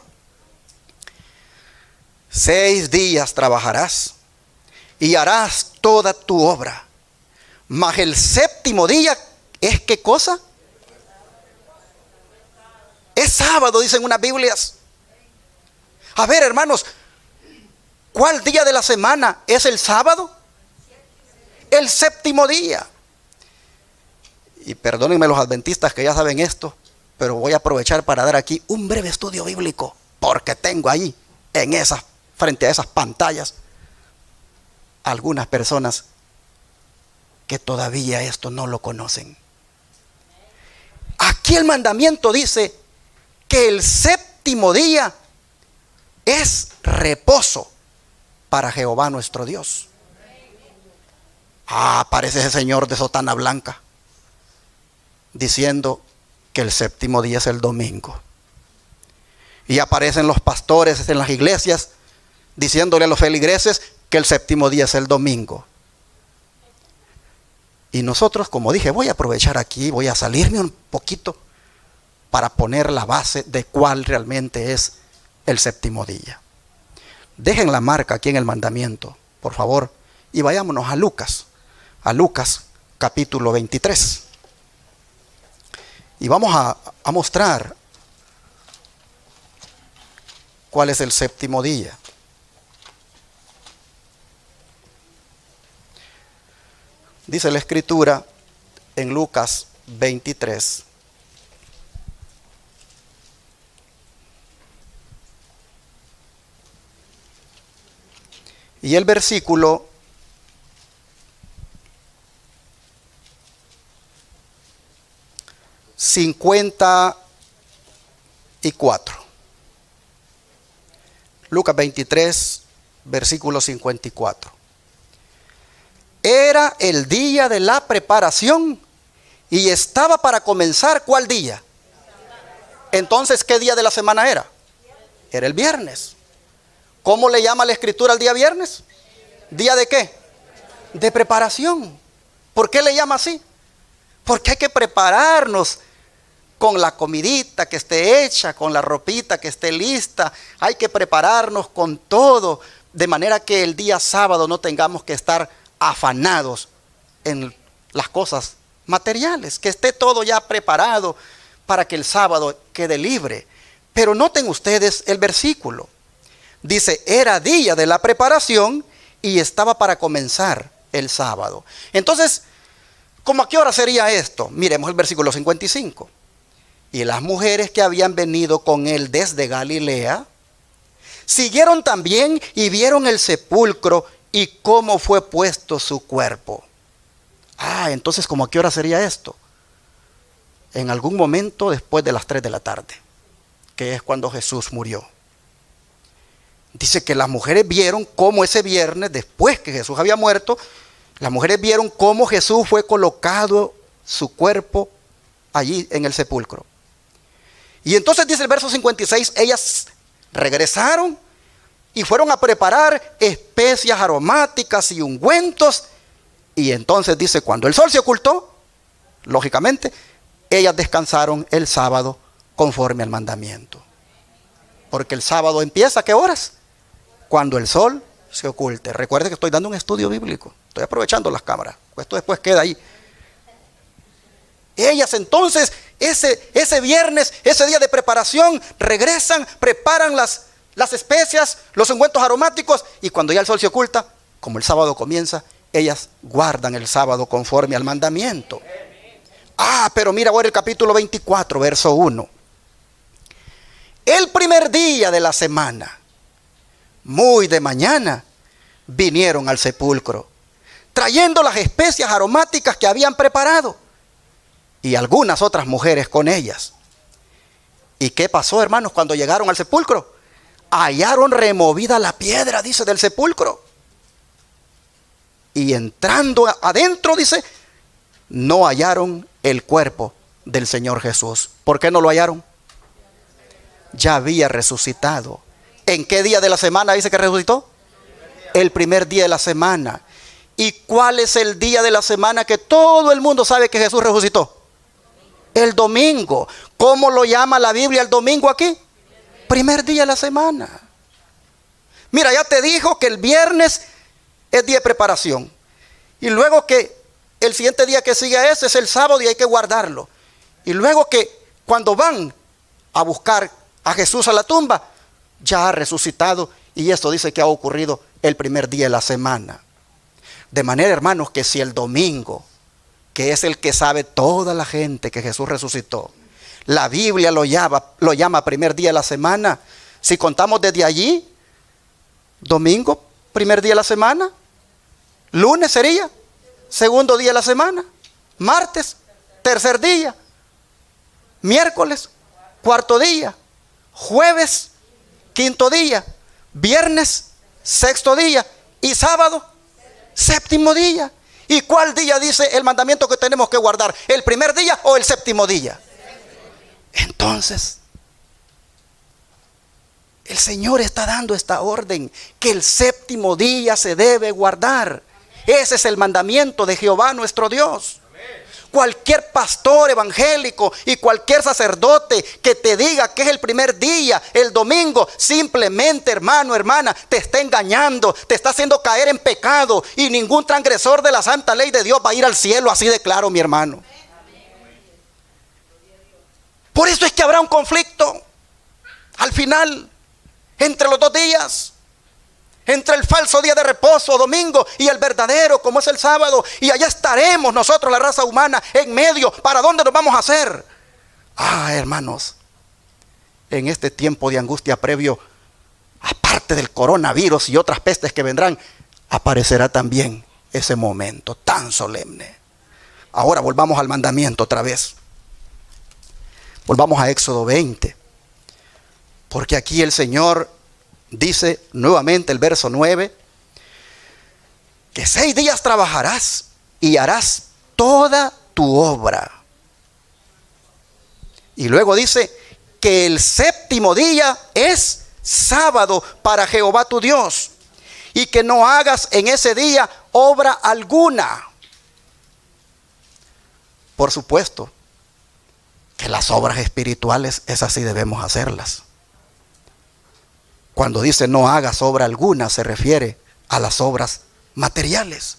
[SPEAKER 1] 6 días trabajarás y harás toda tu obra. Mas el 7º día es ¿qué cosa? Es sábado, dicen unas Biblias. A ver, hermanos, ¿cuál día de la semana es el sábado? El 7º día. Y perdónenme los adventistas que ya saben esto, pero voy a aprovechar para dar aquí un breve estudio bíblico, porque tengo ahí, frente a esas pantallas, algunas personas que todavía esto no lo conocen. Aquí el mandamiento dice que el séptimo día es reposo para Jehová nuestro Dios. Aparece ese señor de sotana blanca diciendo que el séptimo día es el domingo. Y aparecen los pastores en las iglesias diciéndole a los feligreses que el séptimo día es el domingo. Y nosotros, como dije, voy a aprovechar aquí, voy a salirme un poquito para poner la base de cuál realmente es el séptimo día. Dejen la marca aquí en el mandamiento, por favor, y vayámonos a Lucas capítulo 23. Y vamos a mostrar cuál es el séptimo día. Dice la Escritura en Lucas 23. Y el versículo 54. Lucas 23, versículo 54. Era el día de la preparación y estaba para comenzar, ¿cuál día? Entonces, ¿qué día de la semana era? Era el viernes. ¿Cómo le llama la Escritura al día viernes? ¿Día de qué? De preparación. ¿Por qué le llama así? Porque hay que prepararnos con la comidita que esté hecha, con la ropita que esté lista. Hay que prepararnos con todo, de manera que el día sábado no tengamos que estar afanados en las cosas materiales, que esté todo ya preparado para que el sábado quede libre. Pero noten ustedes el versículo. Dice, era día de la preparación y estaba para comenzar el sábado. Entonces, ¿cómo a qué hora sería esto? Miremos el versículo 55. Y las mujeres que habían venido con él desde Galilea, siguieron también y vieron el sepulcro y cómo fue puesto su cuerpo. Entonces, ¿cómo a qué hora sería esto? En algún momento después de las 3 de la tarde, que es cuando Jesús murió. Dice que las mujeres vieron cómo ese viernes, después que Jesús había muerto, las mujeres vieron cómo Jesús fue colocado su cuerpo allí en el sepulcro. Y entonces dice el verso 56, ellas regresaron y fueron a preparar especias aromáticas y ungüentos. Y entonces dice, cuando el sol se ocultó, lógicamente, ellas descansaron el sábado conforme al mandamiento. Porque el sábado empieza, ¿a qué horas? Cuando el sol se oculte. Recuerde que estoy dando un estudio bíblico. Estoy aprovechando las cámaras. Esto después queda ahí. Ellas entonces, ese viernes, ese día de preparación, regresan, preparan las especias, los ungüentos aromáticos, y cuando ya el sol se oculta, como el sábado comienza, ellas guardan el sábado conforme al mandamiento. Pero mira ahora el capítulo 24, verso 1. El primer día de la semana, muy de mañana, vinieron al sepulcro, trayendo las especias aromáticas que habían preparado, y algunas otras mujeres con ellas. ¿Y qué pasó, hermanos, cuando llegaron al sepulcro? Hallaron removida la piedra, dice, del sepulcro. Y entrando adentro, dice, no hallaron el cuerpo del Señor Jesús. ¿Por qué no lo hallaron? Ya había resucitado. ¿En qué día de la semana dice que resucitó? El primer día de la semana. ¿Y cuál es el día de la semana que todo el mundo sabe que Jesús resucitó? El domingo. ¿Cómo lo llama la Biblia el domingo aquí? Primer día de la semana. Mira, ya te dijo que el viernes es día de preparación. Y luego que el siguiente día que sigue a ese es el sábado y hay que guardarlo. Y luego que cuando van a buscar a Jesús a la tumba, ya ha resucitado. Y esto dice que ha ocurrido el primer día de la semana. De manera, hermanos, que si el domingo, que es el que sabe toda la gente que Jesús resucitó, La Biblia lo llama primer día de la semana. Si contamos desde allí, domingo, primer día de la semana. Lunes sería segundo día de la semana. Martes, tercer día. Miércoles, cuarto día. Jueves, quinto día. Viernes, sexto día. Y sábado, séptimo día. ¿Y cuál día dice el mandamiento que tenemos que guardar? ¿El primer día o el séptimo día? Entonces, el Señor está dando esta orden, que el séptimo día se debe guardar. Ese es el mandamiento de Jehová nuestro Dios. Cualquier pastor evangélico y cualquier sacerdote que te diga que es el primer día, el domingo, simplemente, hermano, hermana, te está engañando, te está haciendo caer en pecado, y ningún transgresor de la santa ley de Dios va a ir al cielo, así de claro, mi hermano. Por eso es que habrá un conflicto al final entre los dos días, entre el falso día de reposo, domingo, y el verdadero, como es el sábado. Y allá estaremos nosotros, la raza humana, en medio. ¿Para dónde nos vamos a hacer? Hermanos, en este tiempo de angustia previo, aparte del coronavirus y otras pestes que vendrán, aparecerá también ese momento tan solemne. Ahora volvamos al mandamiento otra vez. Volvamos a Éxodo 20. Porque aquí el Señor dice nuevamente, el verso 9, que 6 días trabajarás y harás toda tu obra. Y luego dice que el séptimo día es sábado para Jehová tu Dios, y que no hagas en ese día obra alguna. Por supuesto que las obras espirituales, esas sí debemos hacerlas. Cuando dice no hagas obra alguna, se refiere a las obras materiales.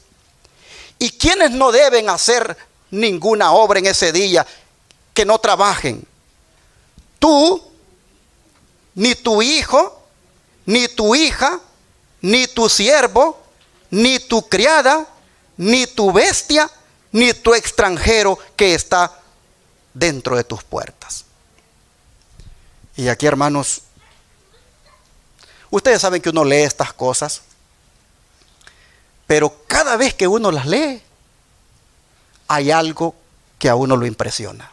[SPEAKER 1] ¿Y quiénes no deben hacer ninguna obra en ese día? Que no trabajen. Tú, ni tu hijo, ni tu hija, ni tu siervo, ni tu criada, ni tu bestia, ni tu extranjero que está dentro de tus puertas. Y aquí, hermanos, ustedes saben que uno lee estas cosas, pero cada vez que uno las lee, hay algo que a uno lo impresiona.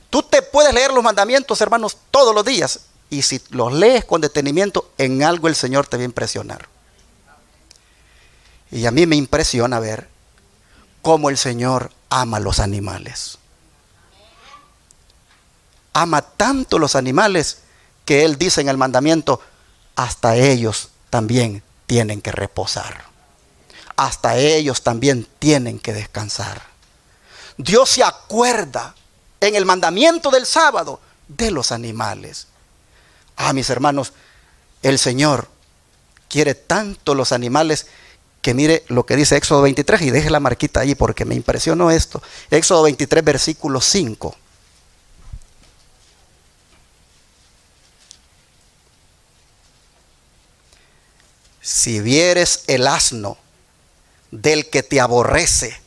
[SPEAKER 1] Tú te puedes leer los mandamientos, hermanos, todos los días, y si los lees con detenimiento, en algo el Señor te va a impresionar. Y a mí me impresiona ver cómo el Señor ama los animales. Ama tanto los animales que Él dice en el mandamiento: hasta ellos también tienen que reposar. Hasta ellos también tienen que descansar. Dios se acuerda en el mandamiento del sábado de los animales. Mis hermanos, el Señor quiere tanto los animales que mire lo que dice Éxodo 23, y deje la marquita ahí porque me impresionó esto. Éxodo 23, versículo 5. Si vieres el asno del que te aborrece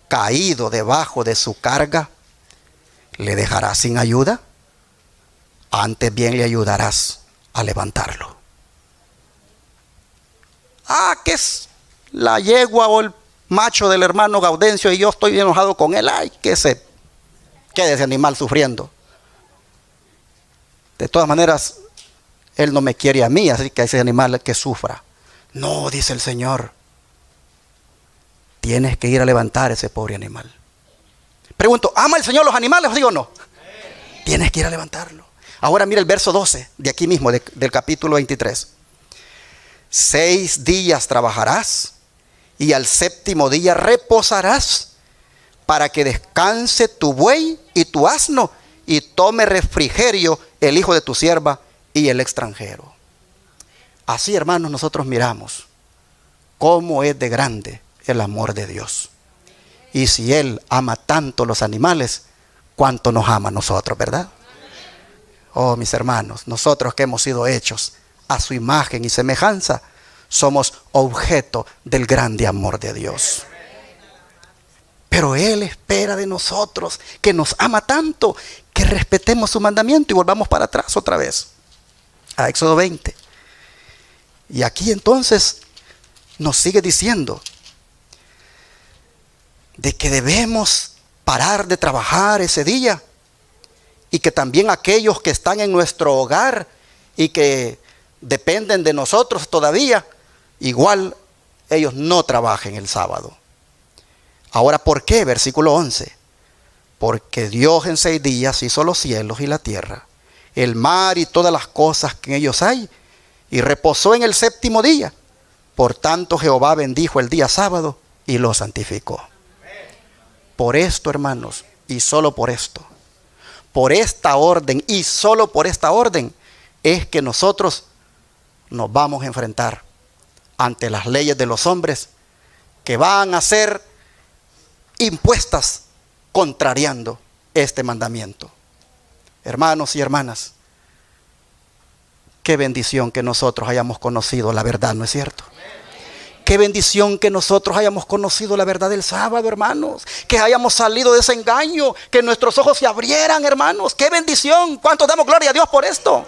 [SPEAKER 1] caído debajo de su carga, ¿le dejarás sin ayuda? Antes bien le ayudarás a levantarlo. Que es la yegua o el macho del hermano Gaudencio y yo estoy enojado con él. Que se quede ese animal sufriendo. De todas maneras, él no me quiere a mí, así que ese animal que sufra. No, dice el Señor, tienes que ir a levantar ese pobre animal. Pregunto, ¿ama el Señor los animales? ¿Digo no? Tienes que ir a levantarlo. Ahora mira el verso 12 de aquí mismo, del capítulo 23. 6 días trabajarás y al séptimo día reposarás, para que descanse tu buey y tu asno, y tome refrigerio el hijo de tu sierva y el extranjero. Así, hermanos, nosotros miramos cómo es de grande el amor de Dios. Y si Él ama tanto los animales, ¿cuánto nos ama a nosotros, verdad? Oh, mis hermanos, nosotros que hemos sido hechos a su imagen y semejanza, somos objeto del grande amor de Dios. Pero Él espera de nosotros, que nos ama tanto, que respetemos su mandamiento. Y volvamos para atrás otra vez, a Éxodo 20. Y aquí entonces nos sigue diciendo de que debemos parar de trabajar ese día, y que también aquellos que están en nuestro hogar y que dependen de nosotros todavía, igual ellos no trabajen el sábado. Ahora, ¿por qué? Versículo 11. Porque Dios en 6 días hizo los cielos y la tierra, el mar y todas las cosas que en ellos hay, y reposó en el 7º día. Por tanto, Jehová bendijo el día sábado y lo santificó. Por esto, hermanos, y solo por esto, por esta orden y solo por esta orden, es que nosotros nos vamos a enfrentar ante las leyes de los hombres que van a ser impuestas contrariando este mandamiento. Hermanos y hermanas, qué bendición que nosotros hayamos conocido la verdad, ¿no es cierto? Qué bendición que nosotros hayamos conocido la verdad del sábado, hermanos. Que hayamos salido de ese engaño, que nuestros ojos se abrieran, hermanos. Qué bendición. ¿Cuántos damos gloria a Dios por esto?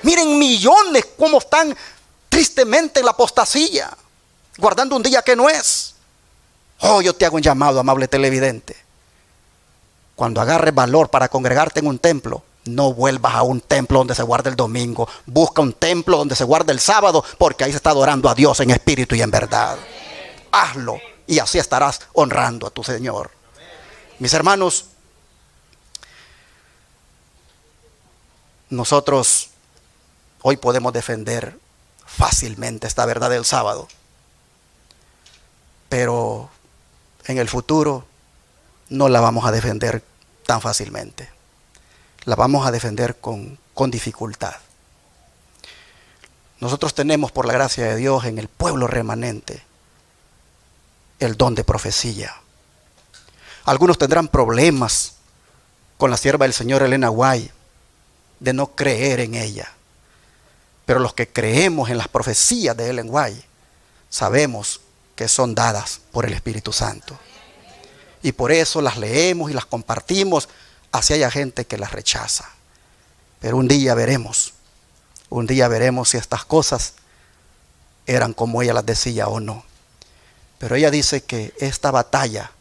[SPEAKER 1] Miren, millones cómo están tristemente en la apostasía, guardando un día que no es. Oh, yo te hago un llamado, amable televidente. Cuando agarres valor para congregarte en un templo, no vuelvas a un templo donde se guarda el domingo. Busca un templo donde se guarda el sábado, porque ahí se está adorando a Dios en espíritu y en verdad. Hazlo, y así estarás honrando a tu Señor. Mis hermanos, nosotros hoy podemos defender fácilmente esta verdad del sábado, pero en el futuro no la vamos a defender tan fácilmente. La vamos a defender con dificultad. Nosotros tenemos, por la gracia de Dios, en el pueblo remanente, el don de profecía. Algunos tendrán problemas con la sierva del Señor Elena White, de no creer en ella. Pero los que creemos en las profecías de Ellen White, sabemos que son dadas por el Espíritu Santo. Y por eso las leemos y las compartimos, así haya gente que las rechaza. Pero un día veremos si estas cosas eran como ella las decía o no. Pero ella dice que esta batalla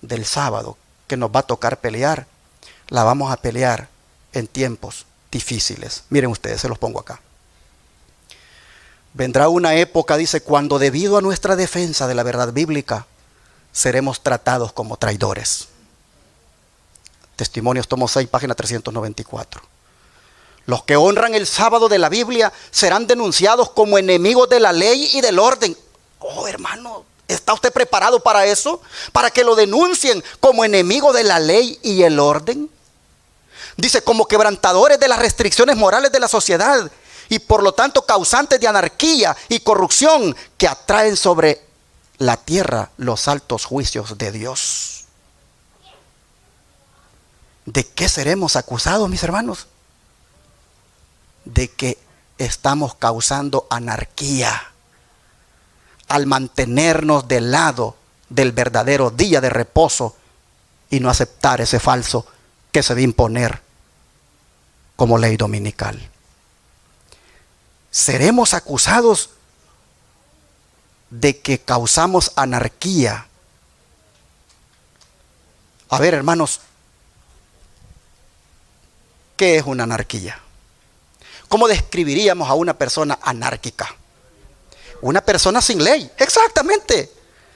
[SPEAKER 1] del sábado que nos va a tocar pelear, la vamos a pelear en tiempos difíciles. Miren ustedes, se los pongo acá. Vendrá una época, dice, cuando debido a nuestra defensa de la verdad bíblica, seremos tratados como traidores. Testimonios, tomo 6, página 394. Los que honran el sábado de la Biblia serán denunciados como enemigos de la ley y del orden. Oh, hermano, ¿está usted preparado para eso? ¿Para que lo denuncien como enemigo de la ley y el orden? Dice, como quebrantadores de las restricciones morales de la sociedad y por lo tanto causantes de anarquía y corrupción que atraen sobre la tierra los altos juicios de Dios. ¿De qué seremos acusados, mis hermanos? De que estamos causando anarquía al mantenernos del lado del verdadero día de reposo y no aceptar ese falso que se debe imponer como ley dominical. Seremos acusados de que causamos anarquía. A ver, hermanos, ¿qué es una anarquía? ¿Cómo describiríamos a una persona anárquica? Una persona sin ley, exactamente.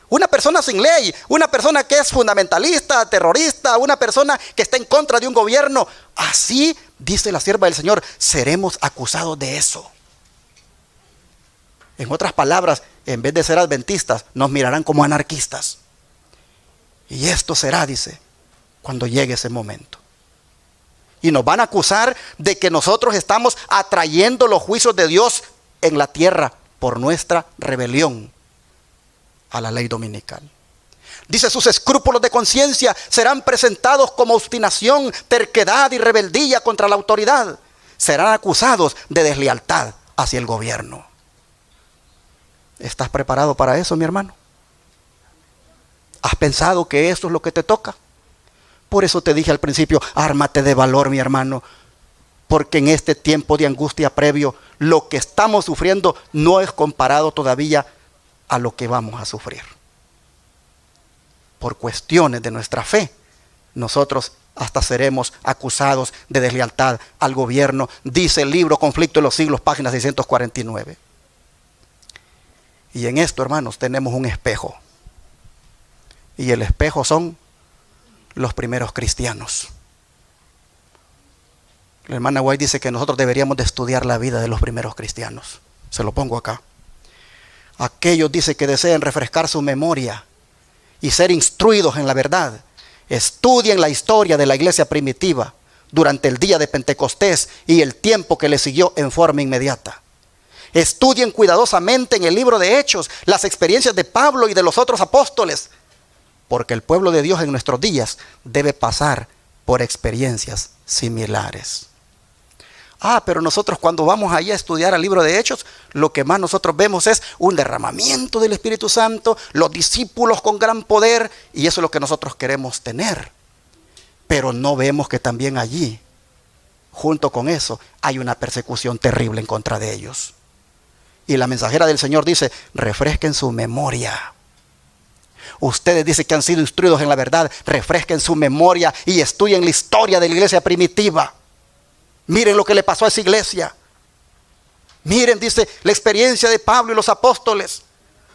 [SPEAKER 1] Una persona sin ley, una persona que es fundamentalista, terrorista, una persona que está en contra de un gobierno. Así, dice la sierva del Señor, seremos acusados de eso. En otras palabras, en vez de ser adventistas, nos mirarán como anarquistas. Y esto será, dice, cuando llegue ese momento. Y nos van a acusar de que nosotros estamos atrayendo los juicios de Dios en la tierra por nuestra rebelión a la ley dominical. Dice, sus escrúpulos de conciencia serán presentados como obstinación, terquedad y rebeldía contra la autoridad. Serán acusados de deslealtad hacia el gobierno. ¿Estás preparado para eso, mi hermano? ¿Has pensado que eso es lo que te toca? Por eso te dije al principio, ármate de valor, mi hermano, porque en este tiempo de angustia previo, lo que estamos sufriendo no es comparado todavía a lo que vamos a sufrir. Por cuestiones de nuestra fe, nosotros hasta seremos acusados de deslealtad al gobierno, dice el libro Conflicto de los Siglos, página 649. Y en esto, hermanos, tenemos un espejo. Y el espejo son los primeros cristianos. La hermana White dice que nosotros deberíamos de estudiar la vida de los primeros cristianos. Se lo pongo acá. Aquellos, dice, que desean refrescar su memoria y ser instruidos en la verdad, estudien la historia de la iglesia primitiva durante el día de Pentecostés y el tiempo que le siguió en forma inmediata. Estudien cuidadosamente en el libro de Hechos las experiencias de Pablo y de los otros apóstoles, porque el pueblo de Dios en nuestros días debe pasar por experiencias similares. Pero nosotros cuando vamos allá a estudiar el libro de Hechos, lo que más nosotros vemos es un derramamiento del Espíritu Santo, los discípulos con gran poder, y eso es lo que nosotros queremos tener. Pero no vemos que también allí, junto con eso, hay una persecución terrible en contra de ellos. Y la mensajera del Señor dice, refresquen su memoria. Ustedes dicen que han sido instruidos en la verdad, refresquen su memoria y estudien la historia de la iglesia primitiva. Miren lo que le pasó a esa iglesia. Miren, dice, la experiencia de Pablo y los apóstoles.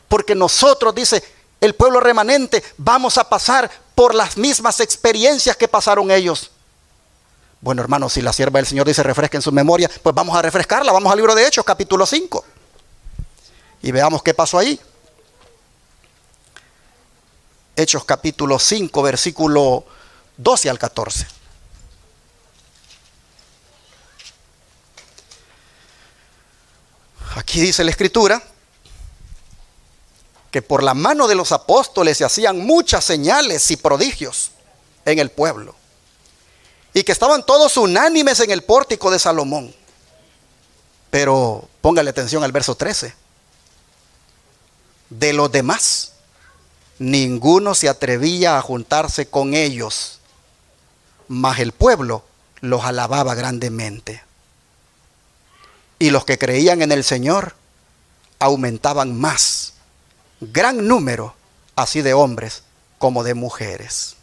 [SPEAKER 1] Porque nosotros, dice, el pueblo remanente, vamos a pasar por las mismas experiencias que pasaron ellos. Bueno, hermanos, si la sierva del Señor dice refresquen su memoria, pues vamos a refrescarla. Vamos al libro de Hechos, capítulo 5. Y veamos qué pasó ahí. Hechos capítulo 5, versículo 12 al 14. Aquí dice la Escritura que por la mano de los apóstoles se hacían muchas señales y prodigios en el pueblo, y que estaban todos unánimes en el pórtico de Salomón. Pero póngale atención al verso 13. De los demás, ninguno se atrevía a juntarse con ellos, mas el pueblo los alababa grandemente. Y los que creían en el Señor aumentaban más, gran número, así de hombres como de mujeres.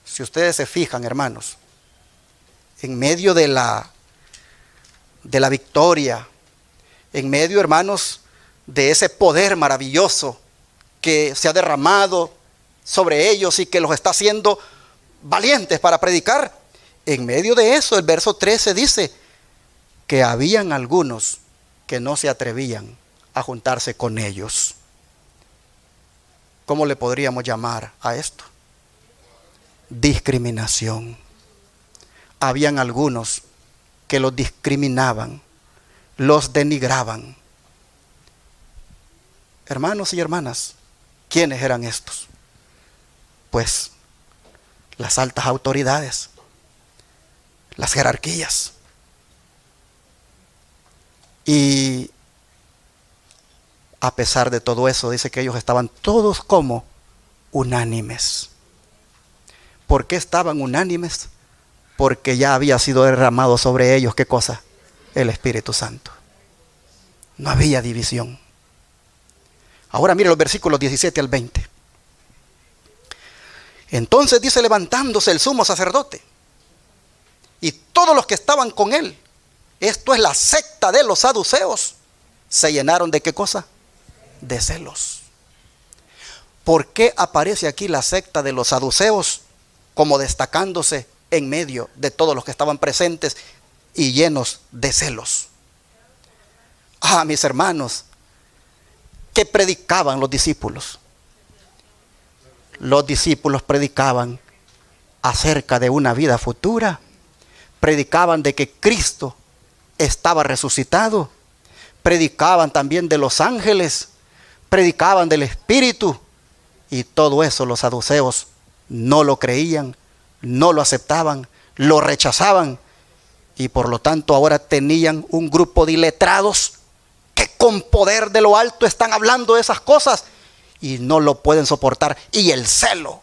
[SPEAKER 1] Si ustedes se fijan, hermanos, en medio de la victoria, en medio, hermanos, de ese poder maravilloso que se ha derramado sobre ellos y que los está haciendo valientes para predicar, en medio de eso, el verso 13 dice que habían algunos que no se atrevían a juntarse con ellos. ¿Cómo le podríamos llamar a esto? Discriminación. Habían algunos que los discriminaban, los denigraban. Hermanos y hermanas, ¿quiénes eran estos? Pues las altas autoridades, las jerarquías. Y a pesar de todo eso, dice que ellos estaban todos como unánimes. ¿Por qué estaban unánimes? Porque ya había sido derramado sobre ellos, ¿qué cosa? El Espíritu Santo. No había división. Ahora mire los versículos 17 al 20. Entonces dice, levantándose el sumo sacerdote y todos los que estaban con él, esto es la secta de los saduceos, se llenaron de ¿qué cosa? De celos. ¿Por qué aparece aquí la secta de los saduceos como destacándose en medio de todos los que estaban presentes y llenos de celos? Mis hermanos, ¿qué predicaban los discípulos? Los discípulos predicaban acerca de una vida futura, predicaban de que Cristo estaba resucitado, predicaban también de los ángeles, predicaban del Espíritu, y todo eso los saduceos no lo creían, no lo aceptaban, lo rechazaban, y por lo tanto ahora tenían un grupo de iletrados que con poder de lo alto están hablando de esas cosas y no lo pueden soportar. Y el celo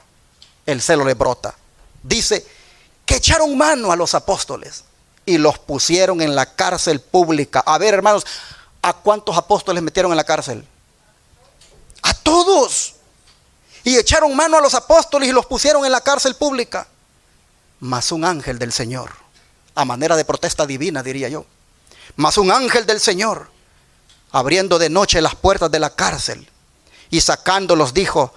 [SPEAKER 1] el celo le brota. Dice que echaron mano a los apóstoles y los pusieron en la cárcel pública. A ver, hermanos, ¿a cuántos apóstoles metieron en la cárcel? A todos. Y echaron mano a los apóstoles y los pusieron en la cárcel pública. Mas un ángel del Señor, a manera de protesta divina, diría yo, mas un ángel del Señor, abriendo de noche las puertas de la cárcel y sacándolos, dijo: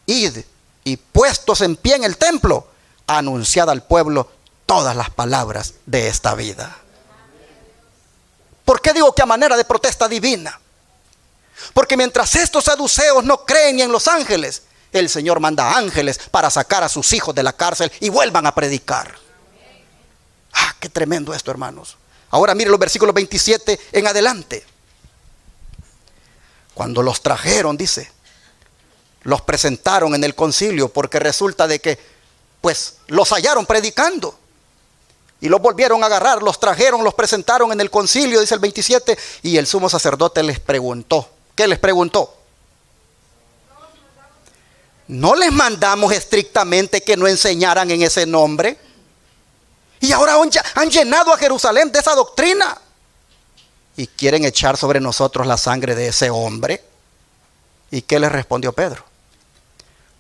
[SPEAKER 1] id y puestos en pie en el templo, anunciad al pueblo todas las palabras de esta vida. ¿Por qué digo que a manera de protesta divina? Porque mientras estos saduceos no creen ni en los ángeles, el Señor manda ángeles para sacar a sus hijos de la cárcel y vuelvan a predicar. ¡Ah, qué tremendo esto, hermanos! Ahora mire los versículos 27 en adelante. Cuando los trajeron, dice, los presentaron en el concilio, porque resulta de que, pues, los hallaron predicando. Y los volvieron a agarrar, los trajeron, los presentaron en el concilio, dice el 27, y el sumo sacerdote les preguntó. ¿Qué les preguntó? ¿No les mandamos estrictamente que no enseñaran en ese nombre? Y ahora han llenado a Jerusalén de esa doctrina. ¿Y quieren echar sobre nosotros la sangre de ese hombre? ¿Y qué les respondió Pedro?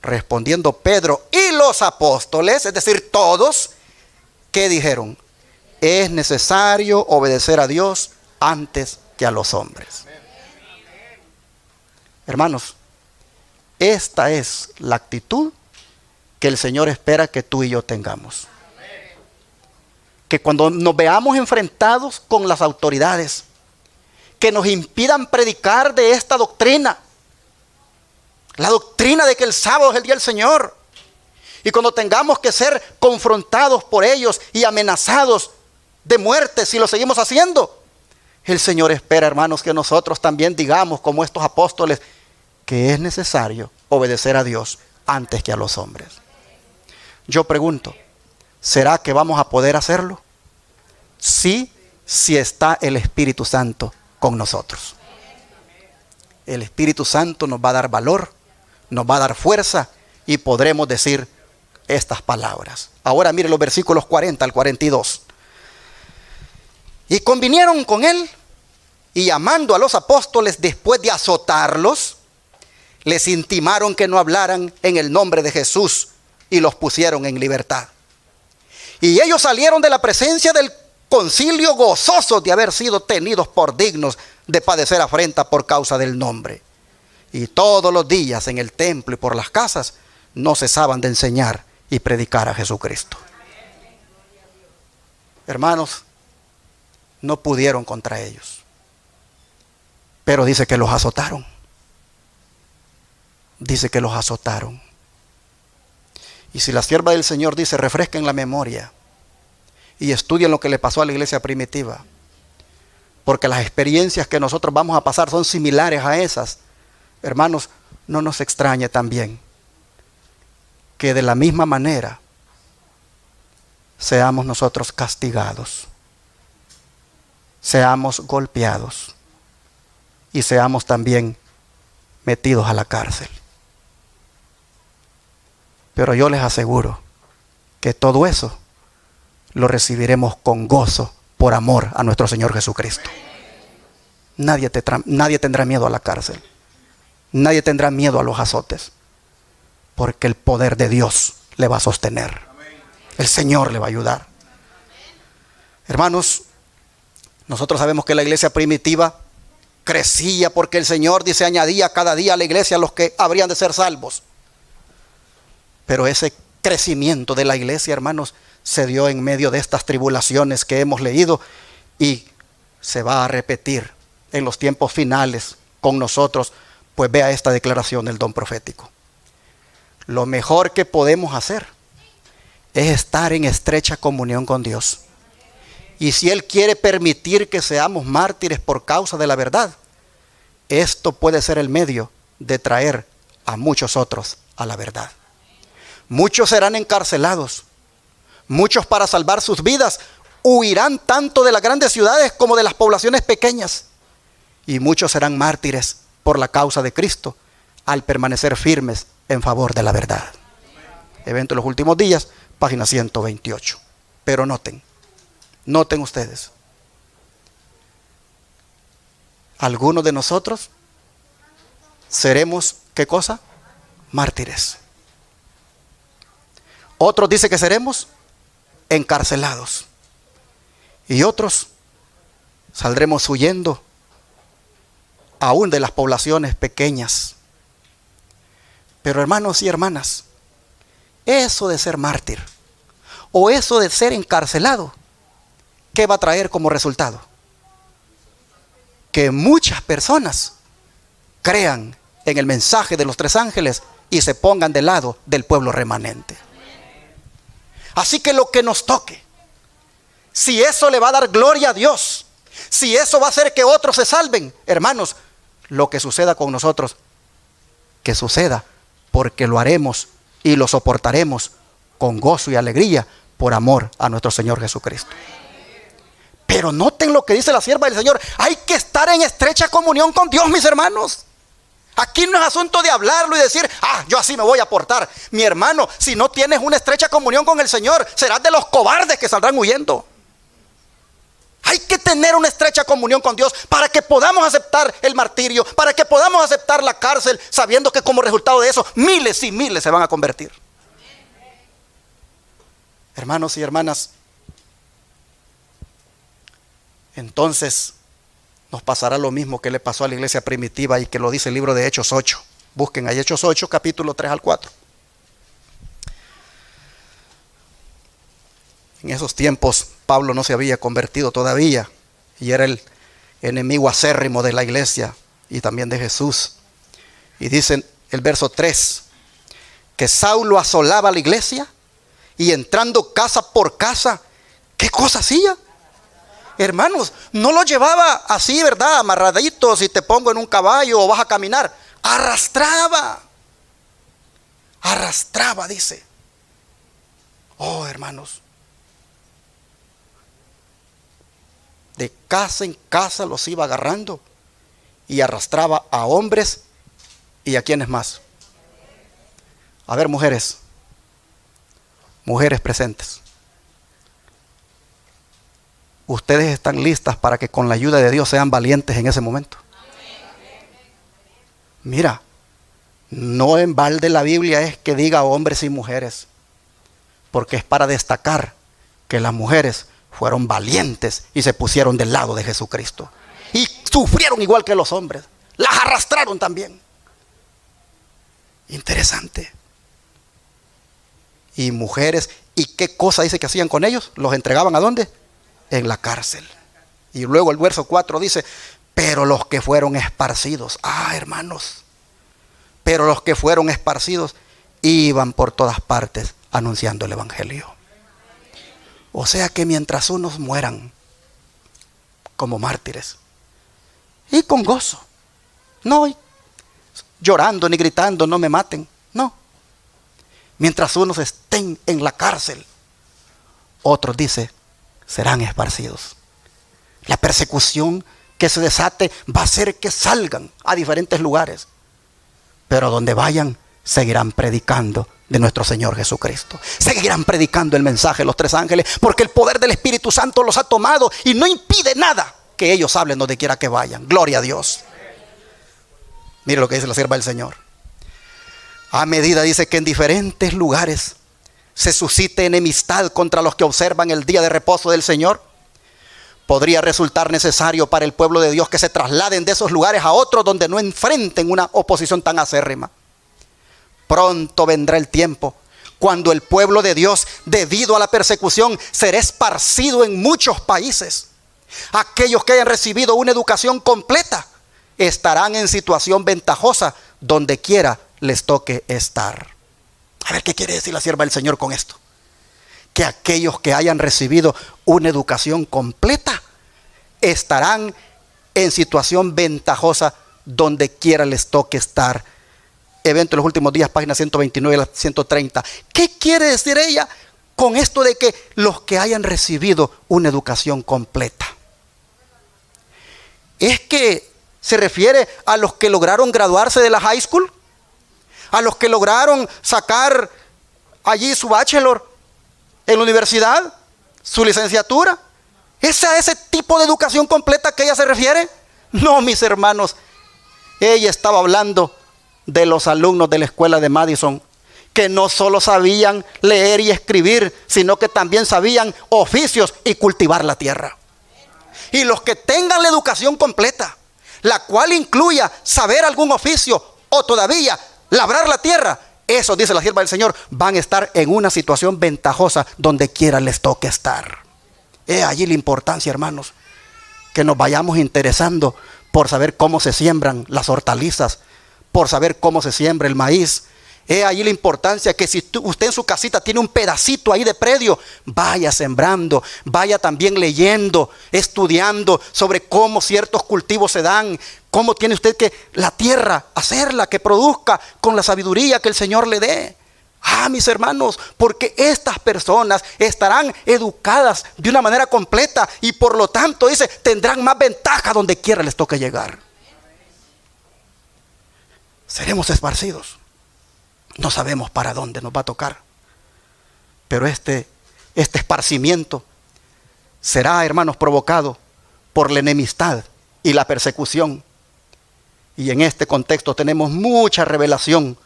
[SPEAKER 1] Respondiendo Pedro y los apóstoles, es decir, todos, ¿qué dijeron? Es necesario obedecer a Dios antes que a los hombres. Hermanos, esta es la actitud que el Señor espera que tú y yo tengamos. Que cuando nos veamos enfrentados con las autoridades que nos impidan predicar de esta doctrina, la doctrina de que el sábado es el día del Señor, y cuando tengamos que ser confrontados por ellos y amenazados de muerte si lo seguimos haciendo, el Señor espera, hermanos, que nosotros también digamos como estos apóstoles que es necesario obedecer a Dios antes que a los hombres. Yo pregunto, ¿será que vamos a poder hacerlo? Sí, si está el Espíritu Santo con nosotros. El Espíritu Santo nos va a dar valor, nos va a dar fuerza y podremos decir estas palabras. Ahora mire los versículos 40 al 42. Y convinieron con él, y llamando a los apóstoles después de azotarlos, les intimaron que no hablaran en el nombre de Jesús y los pusieron en libertad. Y ellos salieron de la presencia del concilio gozosos de haber sido tenidos por dignos de padecer afrenta por causa del nombre. Y todos los días en el templo y por las casas no cesaban de enseñar y predicar a Jesucristo. Hermanos, no pudieron contra ellos, pero dice que los azotaron. Dice que los azotaron. Y si la sierva del Señor dice, refresquen la memoria y estudien lo que le pasó a la iglesia primitiva, porque las experiencias que nosotros vamos a pasar son similares a esas, hermanos, no nos extrañe también que de la misma manera seamos nosotros castigados, seamos golpeados y seamos también metidos a la cárcel. Pero yo les aseguro que todo eso lo recibiremos con gozo por amor a nuestro Señor Jesucristo. Nadie tendrá miedo a la cárcel. Nadie tendrá miedo a los azotes. Porque el poder de Dios le va a sostener. El Señor le va a ayudar. Hermanos, nosotros sabemos que la iglesia primitiva crecía porque el Señor, dice, añadía cada día a la iglesia a los que habrían de ser salvos. Pero ese crecimiento de la iglesia, hermanos, se dio en medio de estas tribulaciones que hemos leído y se va a repetir en los tiempos finales con nosotros. Pues vea esta declaración del don profético. Lo mejor que podemos hacer es estar en estrecha comunión con Dios. Y si Él quiere permitir que seamos mártires por causa de la verdad, esto puede ser el medio de traer a muchos otros a la verdad. Muchos serán encarcelados. Muchos, para salvar sus vidas, huirán tanto de las grandes ciudades como de las poblaciones pequeñas. Y muchos serán mártires por la causa de Cristo al permanecer firmes en favor de la verdad. Evento de los últimos días, página 128. Pero noten ustedes, algunos de nosotros seremos, ¿qué cosa? Mártires. Otros dicen que seremos encarcelados. Y otros saldremos huyendo aún de las poblaciones pequeñas. Pero hermanos y hermanas, eso de ser mártir o eso de ser encarcelado, ¿qué va a traer como resultado? Que muchas personas crean en el mensaje de los tres ángeles y se pongan del lado del pueblo remanente. Así que lo que nos toque, si eso le va a dar gloria a Dios, si eso va a hacer que otros se salven, hermanos, lo que suceda con nosotros, que suceda, porque lo haremos y lo soportaremos con gozo y alegría por amor a nuestro Señor Jesucristo. Pero noten lo que dice la sierva del Señor: hay que estar en estrecha comunión con Dios, mis hermanos. Aquí no es asunto de hablarlo y decir, yo así me voy a portar. Mi hermano, si no tienes una estrecha comunión con el Señor, serás de los cobardes que saldrán huyendo. Hay que tener una estrecha comunión con Dios para que podamos aceptar el martirio, para que podamos aceptar la cárcel, sabiendo que como resultado de eso, miles y miles se van a convertir. Hermanos y hermanas, entonces nos pasará lo mismo que le pasó a la iglesia primitiva y que lo dice el libro de Hechos 8. Busquen ahí Hechos 8, capítulo 3 al 4. En esos tiempos Pablo no se había convertido todavía y era el enemigo acérrimo de la iglesia y también de Jesús. Y dicen el verso 3, que Saulo asolaba la iglesia y entrando casa por casa, ¿qué cosa hacía? Hermanos, no lo llevaba así, ¿verdad? Amarradito, si te pongo en un caballo o vas a caminar. Arrastraba, dice. Oh, hermanos, de casa en casa los iba agarrando y arrastraba a hombres y a quienes más. A ver, mujeres presentes, ustedes están listas para que con la ayuda de Dios sean valientes en ese momento. Mira, no en balde la Biblia es que diga hombres y mujeres, porque es para destacar que las mujeres fueron valientes y se pusieron del lado de Jesucristo. Y sufrieron igual que los hombres. Las arrastraron también. Interesante. Y mujeres, ¿y qué cosa dice que hacían con ellos? ¿Los entregaban a dónde? En la cárcel. Y luego el verso 4 dice, pero los que fueron esparcidos, hermanos, pero los que fueron esparcidos iban por todas partes anunciando el evangelio. O sea que mientras unos mueran como mártires y con gozo, no llorando ni gritando, no me maten, no. Mientras unos estén en la cárcel, otros, dice, serán esparcidos. La persecución que se desate va a hacer que salgan a diferentes lugares, pero donde vayan seguirán predicando de nuestro Señor Jesucristo. Seguirán predicando el mensaje de los tres ángeles, porque el poder del Espíritu Santo los ha tomado y no impide nada que ellos hablen donde quiera que vayan. Gloria a Dios. Mire lo que dice la sierva del Señor. A medida, dice, que en diferentes lugares se suscite enemistad contra los que observan el día de reposo del Señor, podría resultar necesario para el pueblo de Dios que se trasladen de esos lugares a otros donde no enfrenten una oposición tan acérrima. Pronto vendrá el tiempo cuando el pueblo de Dios, debido a la persecución, será esparcido en muchos países. Aquellos que hayan recibido una educación completa estarán en situación ventajosa donde quiera les toque estar. A ver, ¿qué quiere decir la sierva del Señor con esto? Que aquellos que hayan recibido una educación completa estarán en situación ventajosa donde quiera les toque estar. Evento de los últimos días, página 129 a 130. ¿Qué quiere decir ella con esto de que los que hayan recibido una educación completa? ¿Es que se refiere a los que lograron graduarse de la high school? ¿A los que lograron sacar allí su bachelor en la universidad, su licenciatura. ¿Es a ese tipo de educación completa que ella se refiere? No, mis hermanos. Ella estaba hablando de los alumnos de la escuela de Madison, que no solo sabían leer y escribir, sino que también sabían oficios y cultivar la tierra. Y los que tengan la educación completa, la cual incluya saber algún oficio o todavía labrar la tierra, eso, dice la sierva del Señor, van a estar en una situación ventajosa donde quiera les toque estar. Es allí la importancia, hermanos, que nos vayamos interesando por saber cómo se siembran las hortalizas, por saber cómo se siembra el maíz. Es allí la importancia que si usted en su casita tiene un pedacito ahí de predio, vaya sembrando, vaya también leyendo, estudiando sobre cómo ciertos cultivos se dan, cómo tiene usted que la tierra hacerla, que produzca con la sabiduría que el Señor le dé. Mis hermanos, porque estas personas estarán educadas de una manera completa y por lo tanto, dice, tendrán más ventaja donde quiera les toque llegar. Seremos esparcidos. No sabemos para dónde nos va a tocar. Pero este esparcimiento será, hermanos, provocado por la enemistad y la persecución. Y en este contexto tenemos mucha revelación,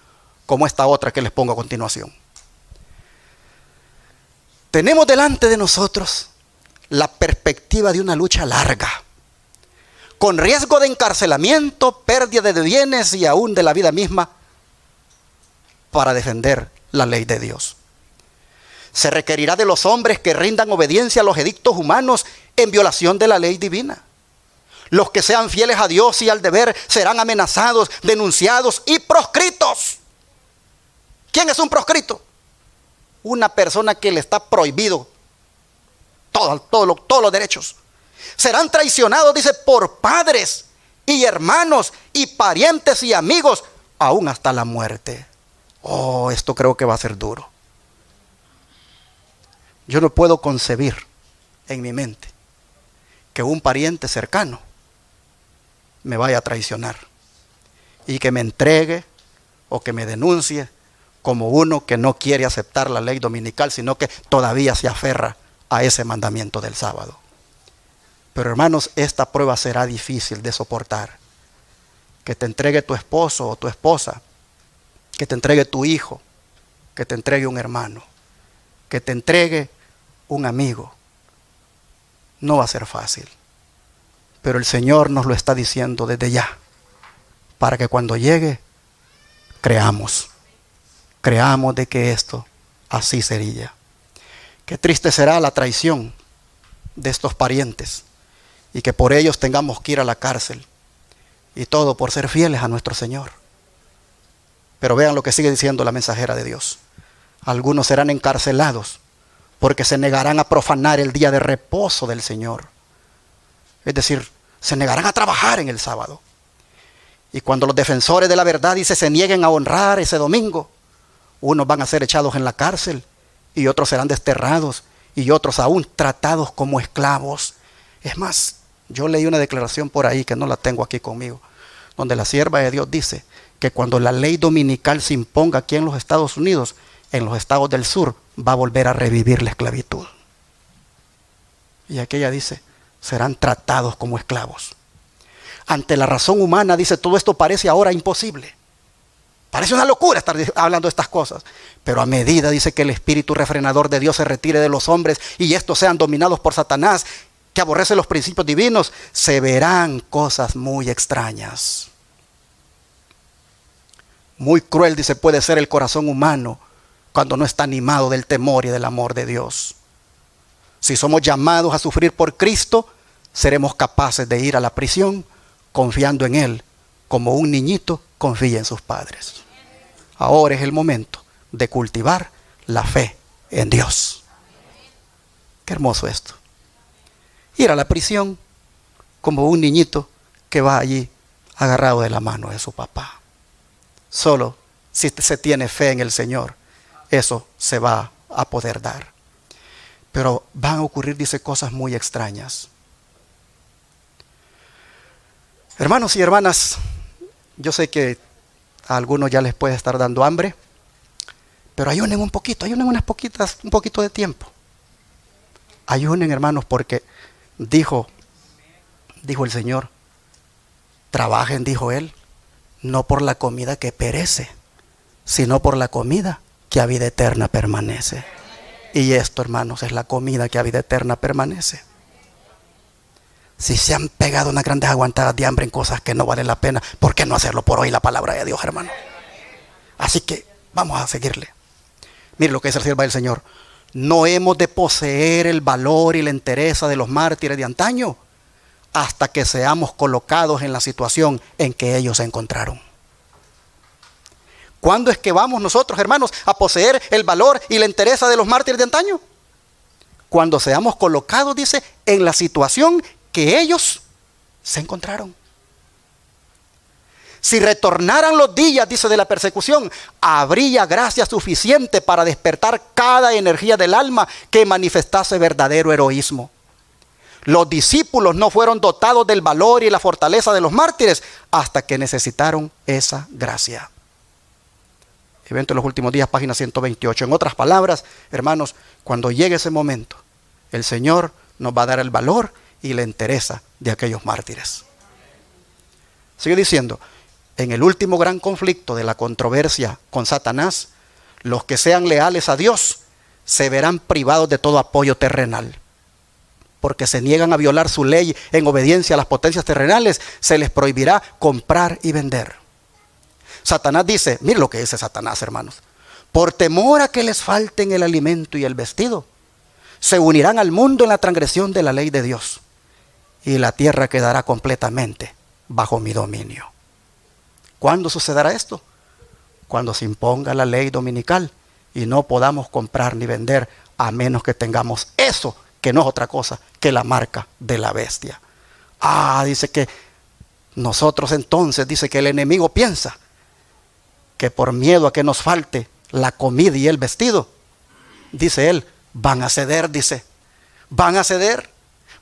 [SPEAKER 1] como esta otra que les pongo a continuación. Tenemos delante de nosotros la perspectiva de una lucha larga, con riesgo de encarcelamiento, pérdida de bienes y aún de la vida misma, para defender la ley de Dios. Se requerirá de los hombres que rindan obediencia a los edictos humanos en violación de la ley divina. Los que sean fieles a Dios y al deber serán amenazados, denunciados y proscritos. ¿Quién es un proscrito? Una persona que le está prohibido todos los derechos. Serán traicionados, dice, por padres y hermanos y parientes y amigos, aún hasta la muerte. Esto creo que va a ser duro. Yo no puedo concebir en mi mente que un pariente cercano me vaya a traicionar y que me entregue o que me denuncie como uno que no quiere aceptar la ley dominical, sino que todavía se aferra a ese mandamiento del sábado. Pero hermanos, esta prueba será difícil de soportar. Que te entregue tu esposo o tu esposa, que te entregue tu hijo, que te entregue un hermano, que te entregue un amigo. No va a ser fácil. Pero el Señor nos lo está diciendo desde ya, para que cuando llegue, creamos de que esto así sería. Qué triste será la traición de estos parientes y que por ellos tengamos que ir a la cárcel, y todo por ser fieles a nuestro Señor. Pero vean lo que sigue diciendo la mensajera de Dios. Algunos serán encarcelados porque se negarán a profanar el día de reposo del Señor. Es decir, se negarán a trabajar en el sábado. Y cuando los defensores de la verdad, dice, se nieguen a honrar ese domingo, unos van a ser echados en la cárcel y otros serán desterrados y otros aún tratados como esclavos. Es más, yo leí una declaración por ahí que no la tengo aquí conmigo, donde la sierva de Dios dice que cuando la ley dominical se imponga aquí en los Estados Unidos, en los estados del sur, va a volver a revivir la esclavitud. Y aquí ella dice, serán tratados como esclavos. Ante la razón humana, dice, todo esto parece ahora imposible. Parece una locura estar hablando de estas cosas. Pero a medida, dice, que el espíritu refrenador de Dios se retire de los hombres y estos sean dominados por Satanás, que aborrece los principios divinos, se verán cosas muy extrañas. Muy cruel, dice, puede ser el corazón humano cuando no está animado del temor y del amor de Dios. Si somos llamados a sufrir por Cristo, seremos capaces de ir a la prisión confiando en Él, como un niñito confía en sus padres. Ahora es el momento de cultivar la fe en Dios. Qué hermoso esto. Ir a la prisión como un niñito que va allí agarrado de la mano de su papá. Solo si se tiene fe en el Señor, eso se va a poder dar. Pero van a ocurrir, dice, cosas muy extrañas. Hermanos y hermanas, yo sé que a algunos ya les puede estar dando hambre, Pero ayunen un poquito, ayunen un poquito de tiempo. Ayunen, hermanos, porque dijo el Señor, trabajen, dijo Él, no por la comida que perece, sino por la comida que a vida eterna permanece. Y esto, hermanos, es la comida que a vida eterna permanece. Si se han pegado unas grandes aguantadas de hambre en cosas que no valen la pena, ¿por qué no hacerlo por hoy la palabra de Dios, hermano? Así que vamos a seguirle. Mire lo que dice el siervo del Señor. No hemos de poseer el valor y la entereza de los mártires de antaño hasta que seamos colocados en la situación en que ellos se encontraron. ¿Cuándo es que vamos nosotros, hermanos, a poseer el valor y la entereza de los mártires de antaño? Cuando seamos colocados, dice, en la situación que ellos se encontraron. Si retornaran los días, dice, de la persecución, habría gracia suficiente para despertar cada energía del alma que manifestase verdadero heroísmo. Los discípulos no fueron dotados del valor y la fortaleza de los mártires hasta que necesitaron esa gracia. Evento de los últimos días, página 128. En otras palabras, hermanos, cuando llegue ese momento, el Señor nos va a dar el valor y la entereza de aquellos mártires. Sigue diciendo, en el último gran conflicto de la controversia con Satanás, los que sean leales a Dios se verán privados de todo apoyo terrenal. Porque se niegan a violar su ley en obediencia a las potencias terrenales, se les prohibirá comprar y vender. Satanás dice, mire lo que dice Satanás, hermanos, por temor a que les falten el alimento y el vestido, se unirán al mundo en la transgresión de la ley de Dios, y la tierra quedará completamente bajo mi dominio. ¿Cuándo sucederá esto? Cuando se imponga la ley dominical y no podamos comprar ni vender a menos que tengamos eso, que no es otra cosa que la marca de la bestia. Dice que nosotros entonces, dice que el enemigo piensa que por miedo a que nos falte la comida y el vestido, dice él, van a ceder, dice, van a ceder,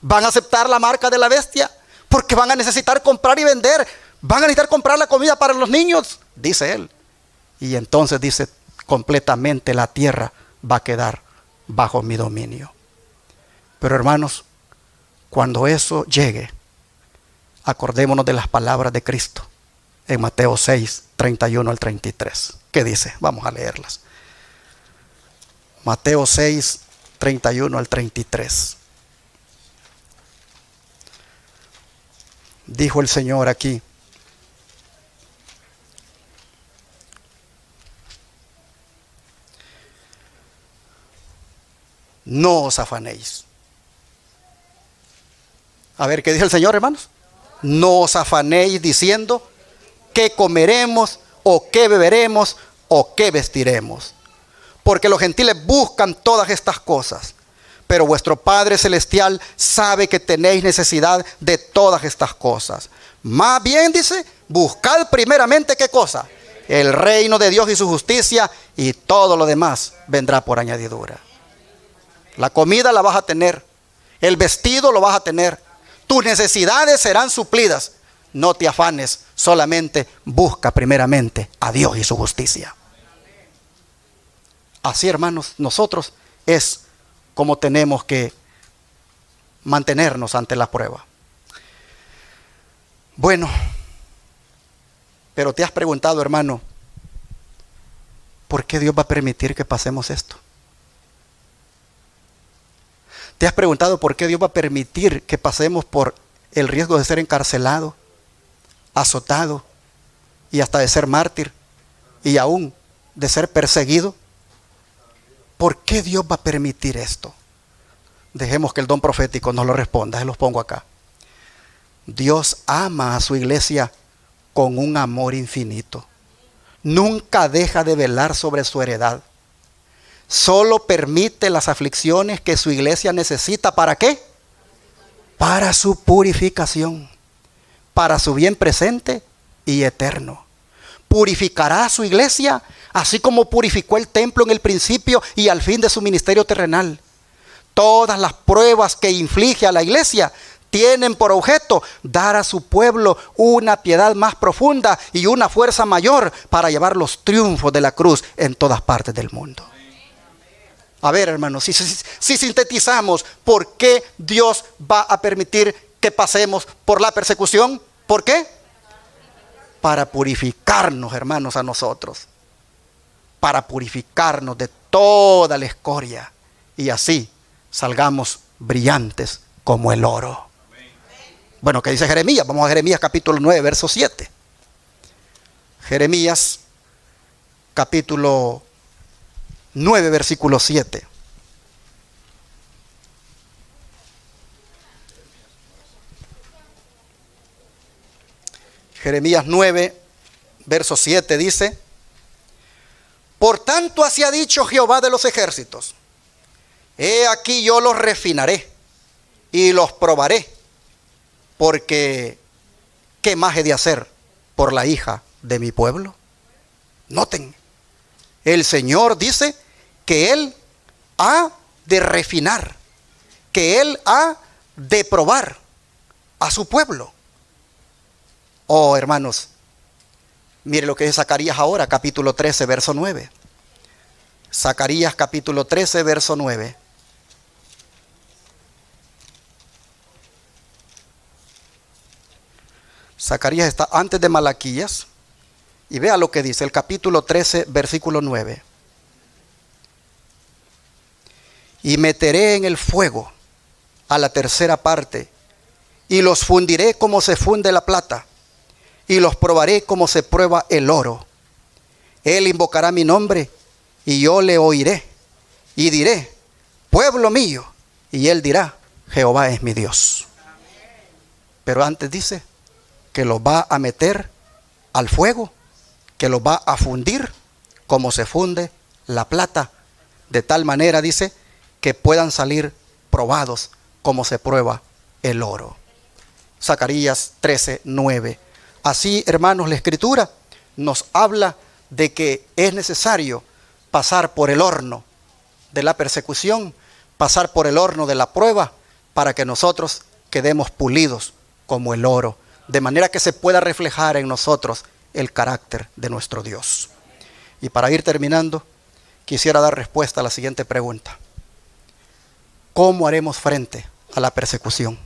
[SPEAKER 1] van a aceptar la marca de la bestia, porque van a necesitar comprar y vender, van a necesitar comprar la comida para los niños, dice él. Y entonces dice, completamente la tierra va a quedar bajo mi dominio. Pero hermanos, cuando eso llegue, acordémonos de las palabras de Cristo en Mateo 6, 31 al 33. ¿Qué dice? Vamos a leerlas. Mateo 6, 31 al 33. Dijo el Señor aquí, no os afanéis. A ver, ¿qué dice el Señor, hermanos? No os afanéis diciendo qué comeremos o qué beberemos o qué vestiremos. Porque los gentiles buscan todas estas cosas. Pero vuestro Padre Celestial sabe que tenéis necesidad de todas estas cosas. Más bien, dice, buscad primeramente ¿qué cosa? El reino de Dios y su justicia, y todo lo demás vendrá por añadidura. La comida la vas a tener, el vestido lo vas a tener, tus necesidades serán suplidas. No te afanes, solamente busca primeramente a Dios y su justicia. Así, hermanos, nosotros es como tenemos que mantenernos ante la prueba. Bueno, pero te has preguntado, hermano, ¿por qué Dios va a permitir que pasemos esto? ¿Te has preguntado por qué Dios va a permitir que pasemos por el riesgo de ser encarcelado, azotado y hasta de ser mártir y aún de ser perseguido? ¿Por qué Dios va a permitir esto? Dejemos que el don profético nos lo responda, se los pongo acá. Dios ama a su iglesia con un amor infinito. Nunca deja de velar sobre su heredad. Solo permite las aflicciones que su iglesia necesita. ¿Para qué? Para su purificación, para su bien presente y eterno. Purificará a su iglesia, así como purificó el templo en el principio y al fin de su ministerio terrenal. Todas las pruebas que inflige a la iglesia tienen por objeto dar a su pueblo una piedad más profunda y una fuerza mayor para llevar los triunfos de la cruz en todas partes del mundo. A ver, hermanos, si sintetizamos por qué Dios va a permitir que pasemos por la persecución. ¿Por qué? Para purificarnos, hermanos, a nosotros. Para purificarnos de toda la escoria. Y así salgamos brillantes como el oro. Bueno, ¿qué dice Jeremías? Vamos a Jeremías capítulo 9, verso 7. Jeremías capítulo 9, versículo 7. Jeremías 9, verso 7 dice: por tanto así ha dicho Jehová de los ejércitos: he aquí yo los refinaré y los probaré, porque ¿qué más he de hacer por la hija de mi pueblo? Noten, el Señor dice que Él ha de refinar, que Él ha de probar a su pueblo. Oh, hermanos, mire lo que es Zacarías ahora, capítulo 13, verso 9. Zacarías capítulo 13, verso 9. Zacarías está antes de Malaquías. Y vea lo que dice el capítulo 13, versículo 9. Y meteré en el fuego a la tercera parte, y los fundiré como se funde la plata, y los probaré como se prueba el oro. Él invocará mi nombre, y yo le oiré, y diré: pueblo mío. Y él dirá: Jehová es mi Dios. Pero antes dice que los va a meter al fuego, que los va a fundir como se funde la plata, de tal manera, dice, que puedan salir probados como se prueba el oro. Zacarías 13, 9. Así, hermanos, la Escritura nos habla de que es necesario pasar por el horno de la persecución, pasar por el horno de la prueba, para que nosotros quedemos pulidos como el oro, de manera que se pueda reflejar en nosotros el carácter de nuestro Dios. Y para ir terminando, quisiera dar respuesta a la siguiente pregunta: ¿cómo haremos frente a la persecución?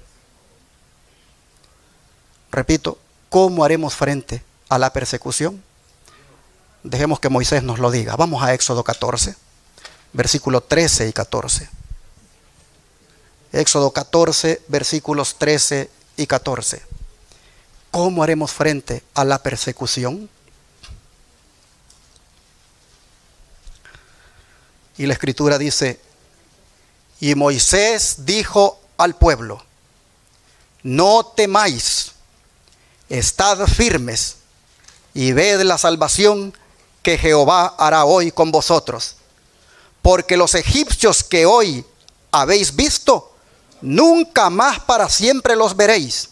[SPEAKER 1] Repito, ¿cómo haremos frente a la persecución? Dejemos que Moisés nos lo diga. Vamos a Éxodo 14, versículos 13 y 14. Éxodo 14, versículos 13 y 14. ¿Cómo haremos frente a la persecución? Y la Escritura dice: y Moisés dijo al pueblo: no temáis, estad firmes y ved la salvación que Jehová hará hoy con vosotros, porque los egipcios que hoy habéis visto, nunca más para siempre los veréis.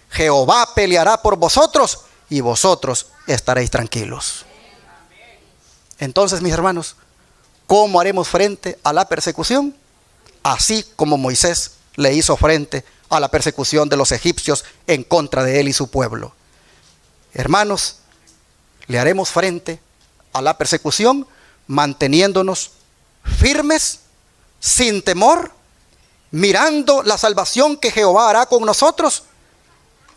[SPEAKER 1] Jehová peleará por vosotros y vosotros estaréis tranquilos. Entonces, mis hermanos, ¿cómo haremos frente a la persecución? Así como Moisés le hizo frente a la persecución de los egipcios en contra de él y su pueblo. Hermanos, le haremos frente a la persecución manteniéndonos firmes, sin temor, mirando la salvación que Jehová hará con nosotros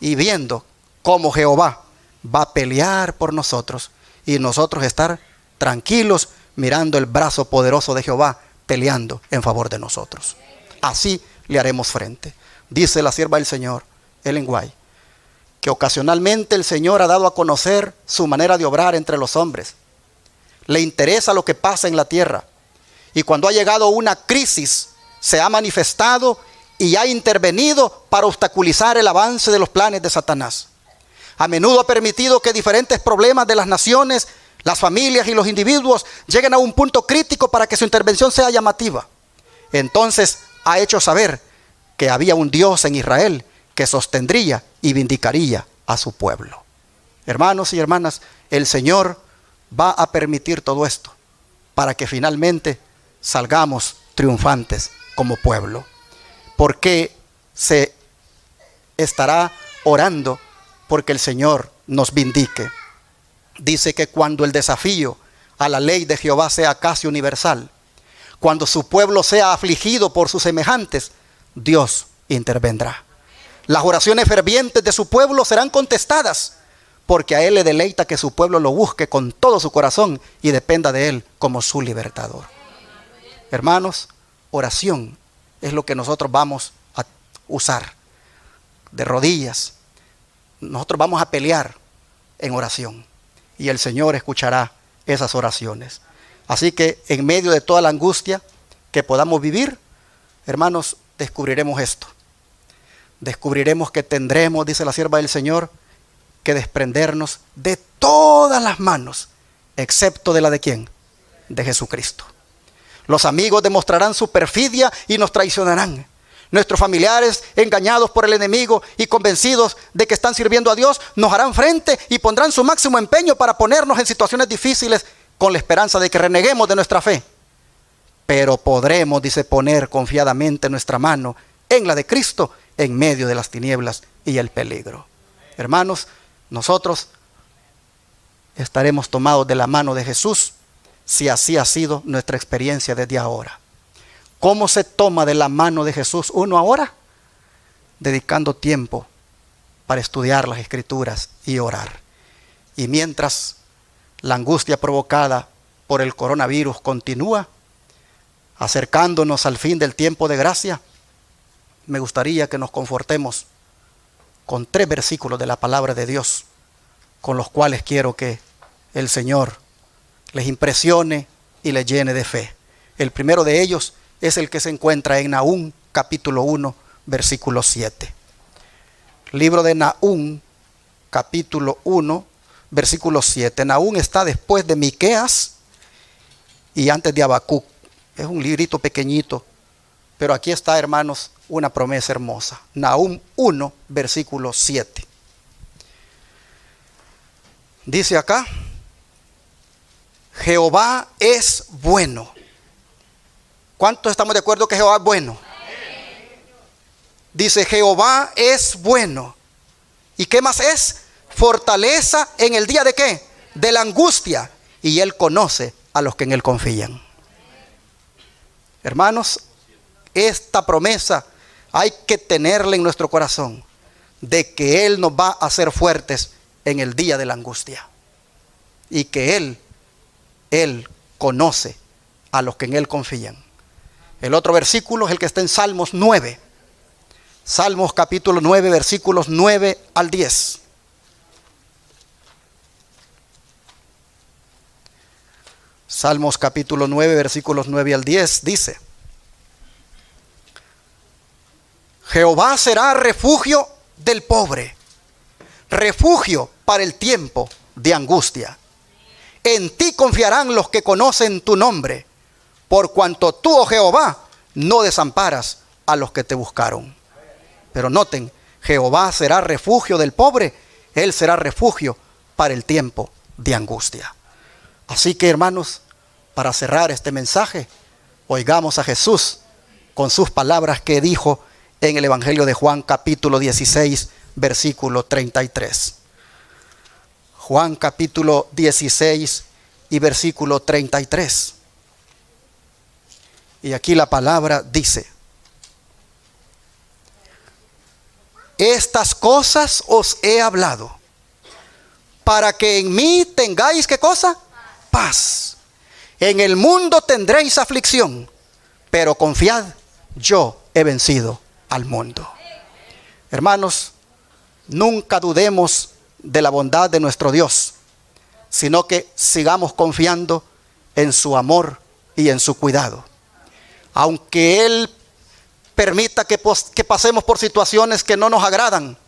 [SPEAKER 1] y viendo cómo Jehová va a pelear por nosotros y nosotros estar tranquilos mirando el brazo poderoso de Jehová peleando en favor de nosotros. Así le haremos frente. Dice la sierva del Señor, Ellen White, que ocasionalmente el Señor ha dado a conocer su manera de obrar entre los hombres. Le interesa lo que pasa en la tierra. Y cuando ha llegado una crisis, se ha manifestado y ha intervenido para obstaculizar el avance de los planes de Satanás. A menudo ha permitido que diferentes problemas de las naciones, las familias y los individuos lleguen a un punto crítico para que su intervención sea llamativa. Entonces ha hecho saber que había un Dios en Israel que sostendría y vindicaría a su pueblo. Hermanos y hermanas, el Señor va a permitir todo esto para que finalmente salgamos triunfantes como pueblo. Porque se estará orando porque el Señor nos vindique. Dice que cuando el desafío a la ley de Jehová sea casi universal, cuando su pueblo sea afligido por sus semejantes, Dios intervendrá. Las oraciones fervientes de su pueblo serán contestadas, porque a Él le deleita que su pueblo lo busque con todo su corazón y dependa de Él como su libertador. Hermanos, oración es lo que nosotros vamos a usar de rodillas. Nosotros vamos a pelear en oración y el Señor escuchará esas oraciones. Así que en medio de toda la angustia que podamos vivir, hermanos, descubriremos esto. Descubriremos que tendremos, dice la sierva del Señor, que desprendernos de todas las manos, excepto de la de ¿quién? De Jesucristo. Los amigos demostrarán su perfidia y nos traicionarán. Nuestros familiares, engañados por el enemigo y convencidos de que están sirviendo a Dios, nos harán frente y pondrán su máximo empeño para ponernos en situaciones difíciles con la esperanza de que reneguemos de nuestra fe. Pero podremos, dice, poner confiadamente nuestra mano en la de Cristo en medio de las tinieblas y el peligro. Hermanos, nosotros estaremos tomados de la mano de Jesús si así ha sido nuestra experiencia desde ahora. ¿Cómo se toma de la mano de Jesús uno ahora? Dedicando tiempo para estudiar las Escrituras y orar. Y mientras la angustia provocada por el coronavirus continúa, acercándonos al fin del tiempo de gracia, me gustaría que nos confortemos con 3 versículos de la palabra de Dios, con los cuales quiero que el Señor les impresione y les llene de fe. El primero de ellos es el que se encuentra en Nahum, capítulo 1, versículo 7. Libro de Nahum, capítulo 1, versículo 7. Nahum está después de Miqueas y antes de Habacuc. Es un librito pequeñito, pero aquí está, hermanos, una promesa hermosa. Nahum 1, versículo 7. Dice acá: Jehová es bueno. ¿Cuántos estamos de acuerdo que Jehová es bueno? Dice, Jehová es bueno. ¿Y qué más es? Fortaleza en el día de ¿qué? De la angustia. Y Él conoce a los que en Él confían. Hermanos, esta promesa hay que tenerla en nuestro corazón, de que Él nos va a hacer fuertes en el día de la angustia. Y que Él conoce a los que en Él confían. El otro versículo es el que está en Salmos 9. Salmos capítulo 9, versículos 9 al 10. Salmos capítulo 9, versículos 9 al 10 dice: Jehová será refugio del pobre, refugio para el tiempo de angustia. En ti confiarán los que conocen tu nombre, por cuanto tú, oh Jehová, no desamparas a los que te buscaron. Pero noten, Jehová será refugio del pobre, Él será refugio para el tiempo de angustia. Así que, hermanos, para cerrar este mensaje, oigamos a Jesús con sus palabras que dijo en el Evangelio de Juan, capítulo 16, versículo 33. Juan capítulo 16 y versículo 33. Y aquí la palabra dice: estas cosas os he hablado, para que en mí tengáis ¿qué cosa? Paz. En el mundo tendréis aflicción, pero confiad, yo he vencido al mundo. Hermanos, nunca dudemos de la bondad de nuestro Dios, sino que sigamos confiando en su amor y en su cuidado. Aunque Él permita que pasemos por situaciones que no nos agradan,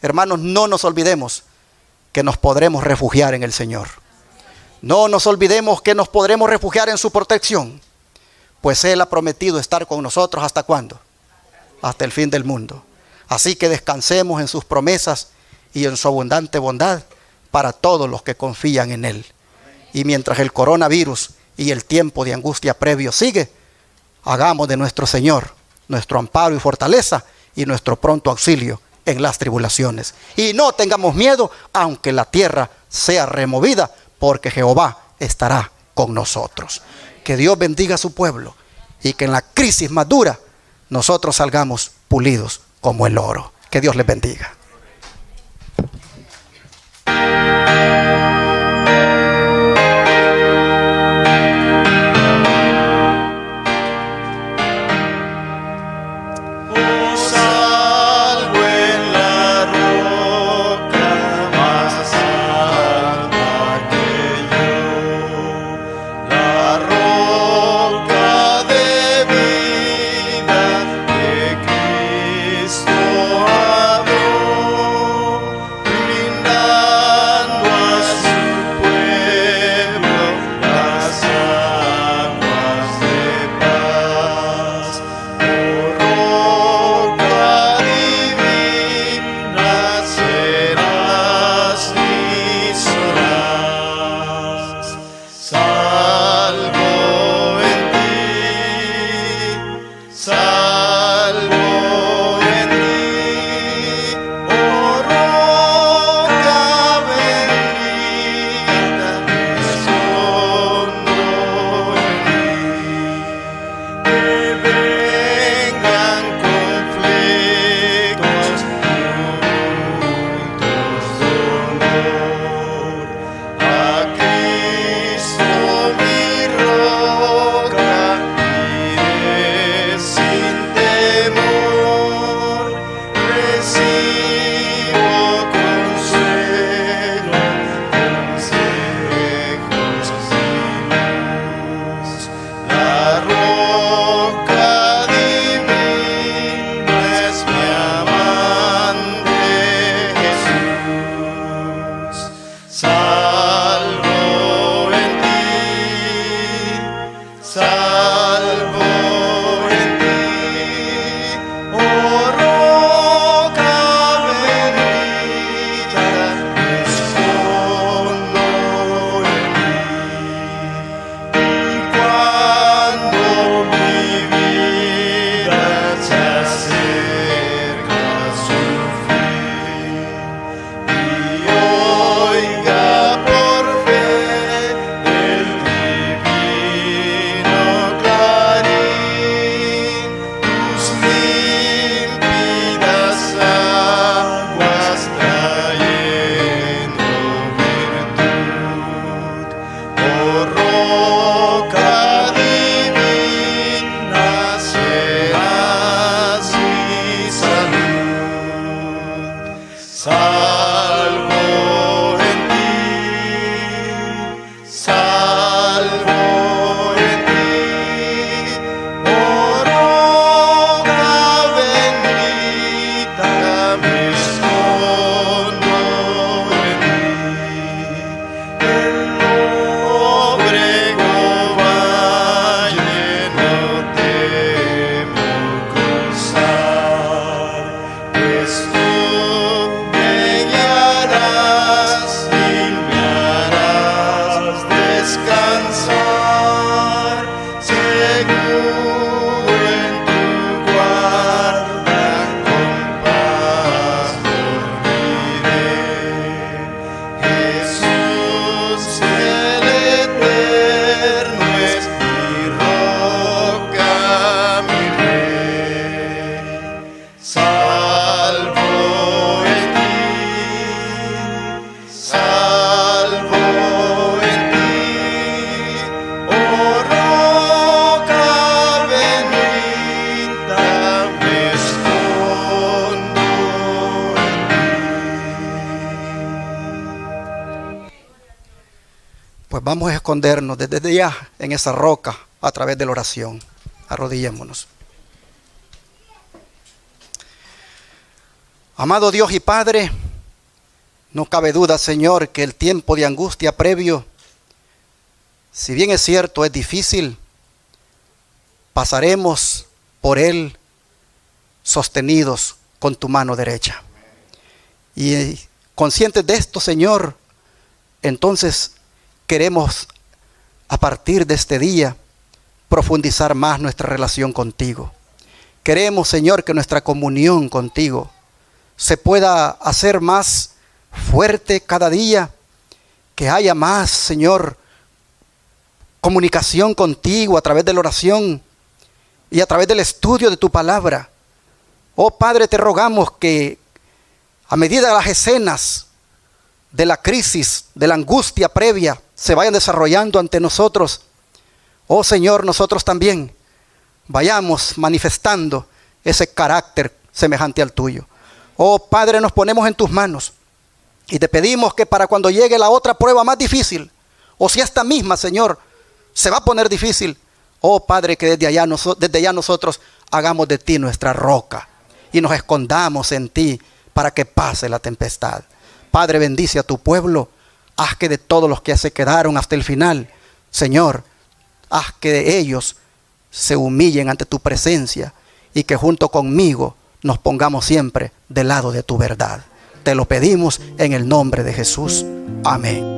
[SPEAKER 1] hermanos, no nos olvidemos que nos podremos refugiar en el Señor. No nos olvidemos que nos podremos refugiar en su protección, pues Él ha prometido estar con nosotros ¿hasta cuándo? Hasta el fin del mundo. Así que descansemos en sus promesas y en su abundante bondad para todos los que confían en Él. Y mientras el coronavirus y el tiempo de angustia previo sigue, hagamos de nuestro Señor nuestro amparo y fortaleza y nuestro pronto auxilio en las tribulaciones. Y no tengamos miedo, aunque la tierra sea removida, porque Jehová estará con nosotros. Que Dios bendiga a su pueblo y que en la crisis más dura nosotros salgamos pulidos como el oro. Que Dios les bendiga. Pues vamos a escondernos desde ya en esa roca a través de la oración. Arrodillémonos. Amado Dios y Padre, no cabe duda, Señor, que el tiempo de angustia previo, si bien es cierto, es difícil, pasaremos por él sostenidos con tu mano derecha. Y conscientes de esto, Señor, entonces queremos a partir de este día profundizar más nuestra relación contigo. Queremos, Señor, que nuestra comunión contigo se pueda hacer más fuerte cada día, que haya más, Señor, comunicación contigo a través de la oración y a través del estudio de tu palabra. Oh Padre, te rogamos que a medida de las escenas de la crisis, de la angustia previa, se vayan desarrollando ante nosotros, oh Señor, nosotros también vayamos manifestando ese carácter semejante al tuyo. Oh Padre, nos ponemos en tus manos y te pedimos que para cuando llegue la otra prueba más difícil, o si esta misma, Señor, se va a poner difícil, oh Padre, que desde ya nosotros hagamos de ti nuestra roca y nos escondamos en ti para que pase la tempestad. Padre, bendice a tu pueblo. Haz que de todos los que se quedaron hasta el final, Señor, haz que de ellos se humillen ante tu presencia y que junto conmigo nos pongamos siempre del lado de tu verdad. Te lo pedimos en el nombre de Jesús. Amén.